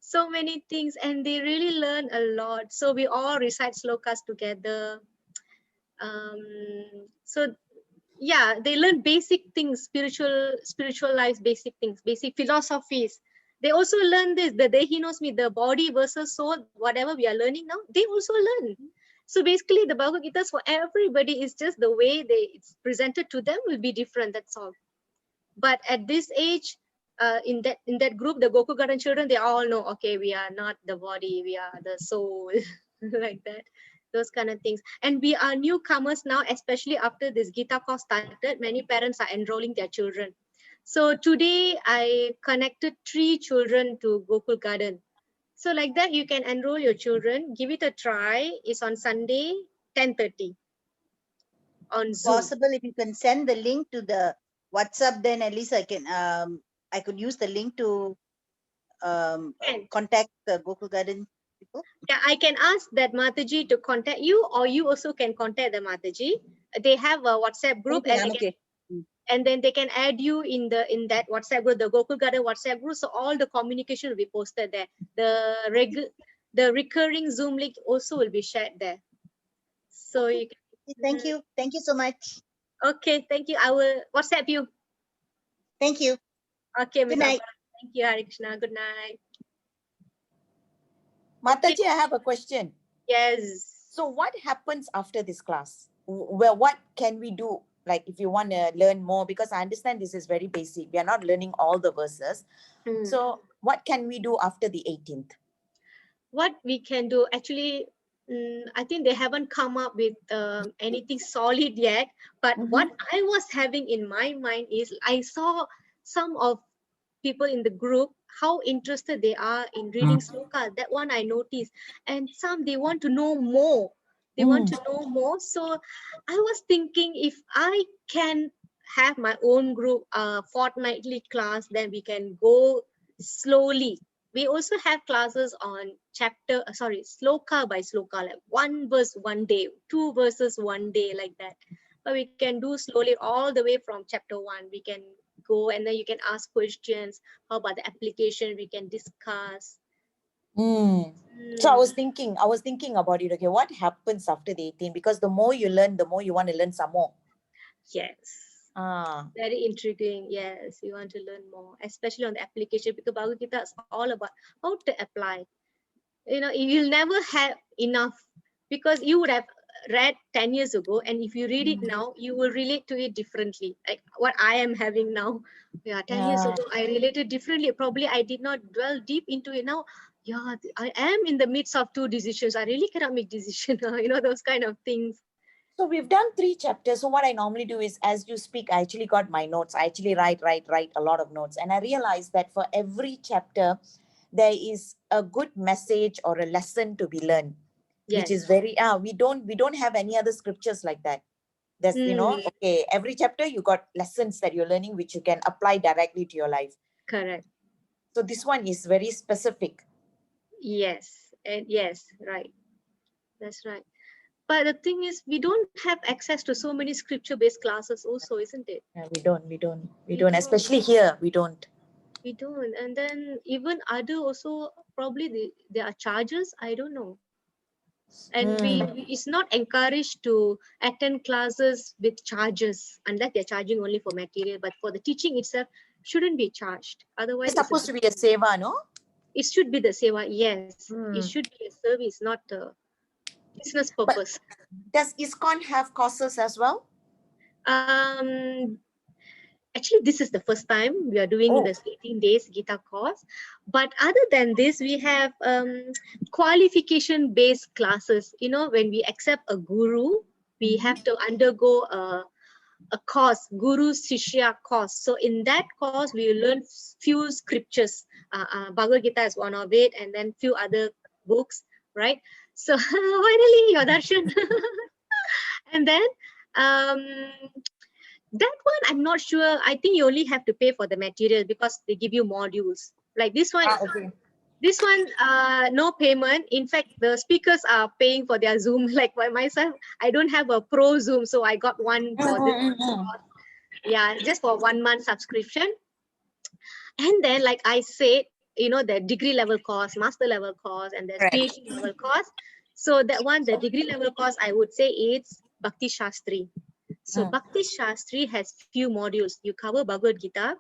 So many things, and they really learn a lot. So we all recite slokas together. So yeah, they learn basic things, spiritual life, basic things, basic philosophies. They also learn this, the day he knows me, the body versus soul, whatever we are learning now, they also learn. So basically the Bhagavad Gita for everybody is just the way it's presented to them will be different, that's all. But at this age, in that group, the Gokul Garden children, they all know, okay, we are not the body, we are the soul, like that. Those kind of things. And we are newcomers now, especially after this Gita course started. Many parents are enrolling their children. So today I connected 3 children to Gokul Garden. So like that, you can enroll your children, give it a try. It's on Sunday, 10:30 on Zoom. Possible if you can send the link to the WhatsApp, then at least I could use the link to contact the Gokul Garden people. Yeah, I can ask that Mataji to contact you, or you also can contact the Mataji. They have a WhatsApp group, Okay, and I'm they can, okay. and then they can add you in that WhatsApp group, the Gokul Garden WhatsApp group. So all the communication will be posted there. The recurring Zoom link also will be shared there. So okay. you can, Thank you so much. Okay, thank you. I will WhatsApp you. Thank you. Okay, Good Ms. night. Abra. Thank you, Hare Krishna. Good night. Mataji, I have a question. Yes. So what happens after this class? Well, what can we do? Like if you want to learn more, because I understand this is very basic. We are not learning all the verses. So what can we do after the 18th? What we can do, actually, I think they haven't come up with anything solid yet. But what I was having in my mind is I saw some of people in the group, how interested they are in reading sloka. That one I noticed. And some, they want to know more. They want to know more. So I was thinking, if I can have my own group fortnightly class, then we can go slowly. We also have classes on sloka by sloka, like 1 verse 1 day, 2 verses 1 day, like that. But we can do slowly all the way from chapter 1. We can go, and then you can ask questions. How about the application? We can discuss. So I was thinking about it. Okay, what happens after the 18? Because the more you learn, the more you want to learn some more. Yes. Very intriguing. Yes, you want to learn more, especially on the application, because Bhagavad Gita is all about how to apply. You'll never have enough, because you would have read 10 years ago, and if you read it now, you will relate to it differently, like what I am having now. 10 years ago I related differently. Probably I did not dwell deep into it. Now, I am in the midst of 2 decisions. I really cannot make decisions. Those kind of things. So we've done 3 chapters. So what I normally do is, as you speak, I actually got my notes. I actually write a lot of notes. And I realized that for every chapter, there is a good message or a lesson to be learned. Yes. Which is very, we don't have any other scriptures like that. There's, okay, every chapter you got lessons that you're learning, which you can apply directly to your life. Correct. So this one is very specific. Yes. Yes, right. That's right. But the thing is, we don't have access to so many scripture-based classes also, isn't it? Yeah, we don't. Especially here, we don't. We don't. And then even other also, probably there are charges. I don't know. And it's not encouraged to attend classes with charges unless they're charging only for material. But for the teaching itself, shouldn't be charged. Otherwise, It's supposed to be a seva, no? it should be the seva. Yes, it should be a service, not a business purpose. Does ISKCON have courses as well? Actually, this is the first time we are doing this 18 days Gita course. But other than this, we have qualification based classes. You know, when we accept a guru, we have to undergo a course, Guru Shishya course. So in that course, we learn few scriptures. Bhagavad Gita is one of it, and then few other books, right? So finally, your darshan. And then that one, I'm not sure. I think you only have to pay for the material because they give you modules. Like this one, this one, no payment. In fact, the speakers are paying for their Zoom. Like by myself, I don't have a pro Zoom, so I got one for this. Yeah, just for 1 month subscription. And then, like I said, you know, the degree level course, master level course, and there's PhD level course. So that one, the degree level course, I would say it's Bhakti Shastri. So Bhakti Shastri has few modules. You cover Bhagavad Gita.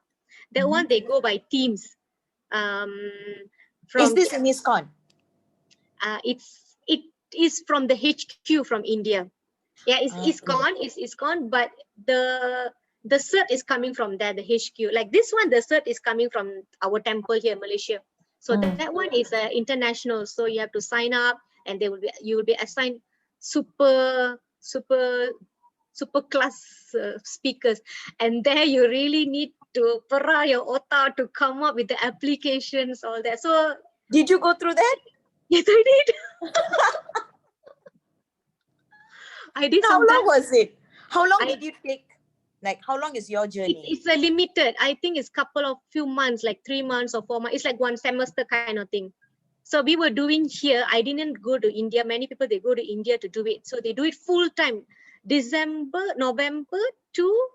That one, they go by themes. Is this in ISKCON? It is from the HQ from India. Yeah, it's ISKCON, but the cert is coming from there, the HQ. Like this one, the cert is coming from our temple here in Malaysia. So that one is international. So you have to sign up, and you will be assigned super class speakers, and there you really need to para your otak to come up with the applications, all that. So did you go through that? Yes, I did. I did. How long was it? How long did you take? Like, how long is your journey? It's a limited. I think it's few months, like 3 months or 4 months. It's like one semester kind of thing. So we were doing here. I didn't go to India. Many people, they go to India to do it. So they do it full time, November to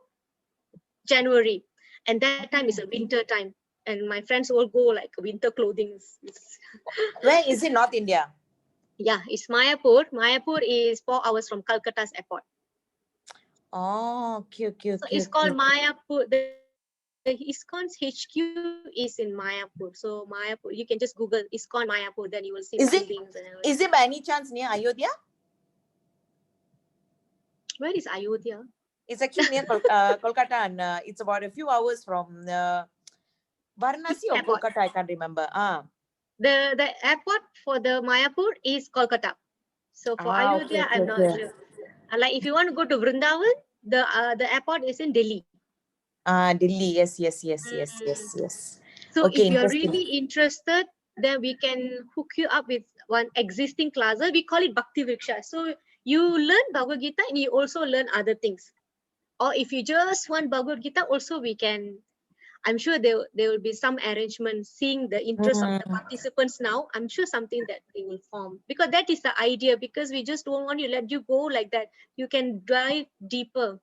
January. And that time is a winter time. And my friends all go like winter clothing. Where is it? North India? Yeah, it's Mayapur. Mayapur is 4 hours from Calcutta's airport. Oh, okay. So it's called Mayapur. The ISKCON's HQ is in Mayapur. So Mayapur, you can just Google ISKCON Mayapur, then you will see buildings. Is it by any chance near Ayodhya? Where is Ayodhya? It's actually near Kolkata, and it's about a few hours from Varanasi or Kolkata. I can't remember. The airport for the Mayapur is Kolkata. So for Ayodhya, I'm not sure. Like if you want to go to Vrindavan, the airport is in Delhi. Delhi. Yes. So if you're really interested, then we can hook you up with one existing class. We call it Bhakti Vriksha. So you learn Bhagavad Gita and you also learn other things. Or if you just want Bhagavad Gita, also we can. I'm sure there will be some arrangement, seeing the interest of the participants now. I'm sure something that they will form, because that is the idea, because we just don't want to let you go like that. You can dive deeper.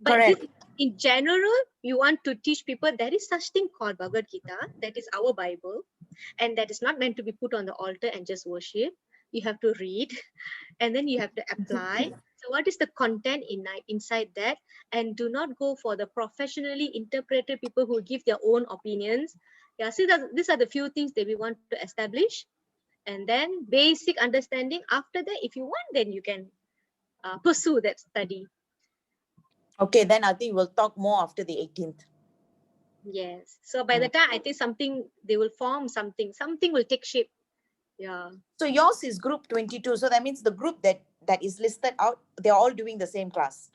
But this, in general, you want to teach people there is such thing called Bhagavad Gita, that is our Bible, and that is not meant to be put on the altar and just worship. You have to read, and then you have to apply. So what is the content inside that? And do not go for the professionally interpreted people who give their own opinions. Yeah, see, these are the few things that we want to establish. And then basic understanding. After that, if you want, then you can pursue that study. Okay, then I think we'll talk more after the 18th. Yes. So by the time, I think they will form something will take shape. Yeah. So yours is group 22. So that means the group that is listed out, they're all doing the same class.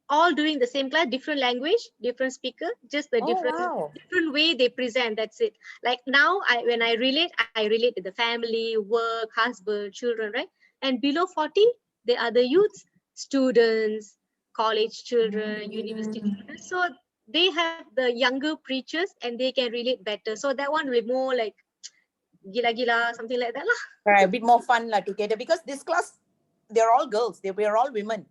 All doing the same class, different language, different speaker, just the different way they present. That's it. Like now, when I relate to the family, work, husband, children, right? And below 40, they are the youths, students, college children, university children. So they have the younger preachers and they can relate better. So that one will be more like gila, something like that lah. Right, a bit more fun together, because this class, they're all girls. We're all women.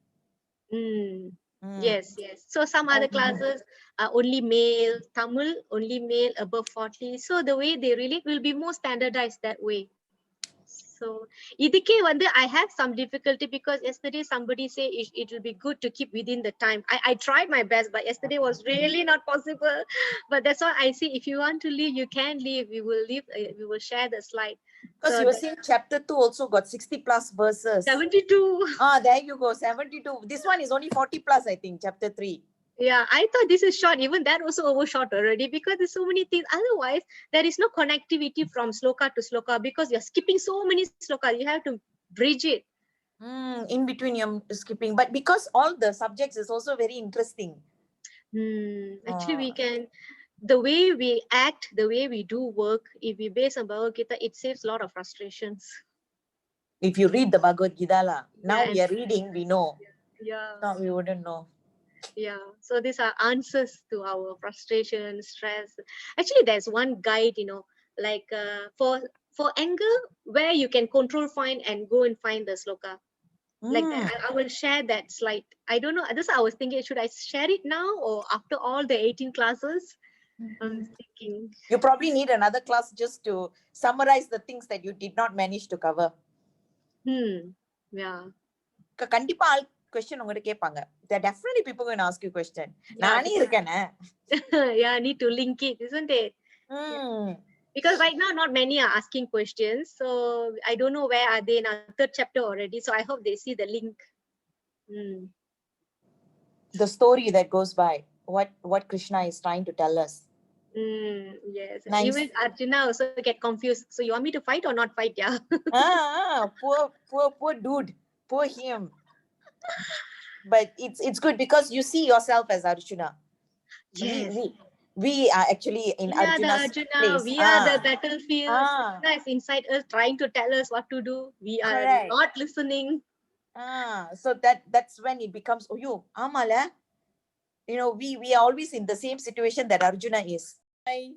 Yes, yes. So some other classes are only male, Tamil only male above 40. So the way they relate will be more standardized that way. So I have some difficulty because yesterday somebody say it will be good to keep within the time. I tried my best, but yesterday was really not possible. But that's why I see if you want to leave, you can leave. We will leave. We will share the slide. Because you were saying chapter 2 also got 60 plus verses. 72. There you go, 72. This one is only 40 plus, I think, chapter 3. Yeah, I thought this is short. Even that also overshot already because there's so many things. Otherwise, there is no connectivity from sloka to sloka because you're skipping so many sloka. You have to bridge it. In between you're skipping. But because all the subjects is also very interesting. Actually, we can, the way we act, the way we do work, if we base on Bhagavad Gita, it saves a lot of frustrations. If you read the Bhagavad Gita, now Yeah, we are reading, we know. Yeah. No, we wouldn't know. Yeah, so these are answers to our frustration, stress. Actually, there's one guide, like for anger, where you can control find and go and find the sloka. Like that. I will share that slide. I don't know. This I was thinking, should I share it now or after all the 18 classes? I'm thinking. You probably need another class just to summarize the things that you did not manage to cover. Yeah. கண்டிப்பா question உங்ககிட்ட கேட்பாங்க. There are definitely people going to ask you question. நானே இருக்கேனே. Yeah, I need to link it, isn't it? Because right now not many are asking questions, so I don't know where are they in our third chapter already. So I hope they see the link. The story that goes by, what Krishna is trying to tell us. Yes. Nice. Even Arjuna also get confused. So you want me to fight or not fight? Yeah. Poor dude. Poor him. But it's good because you see yourself as Arjuna. Yes. We are actually in Arjuna's place. We are the battlefield. Krishna is inside us trying to tell us what to do. We are not listening. So that's when it becomes, oh, you amala. We are always in the same situation that Arjuna is. Bye.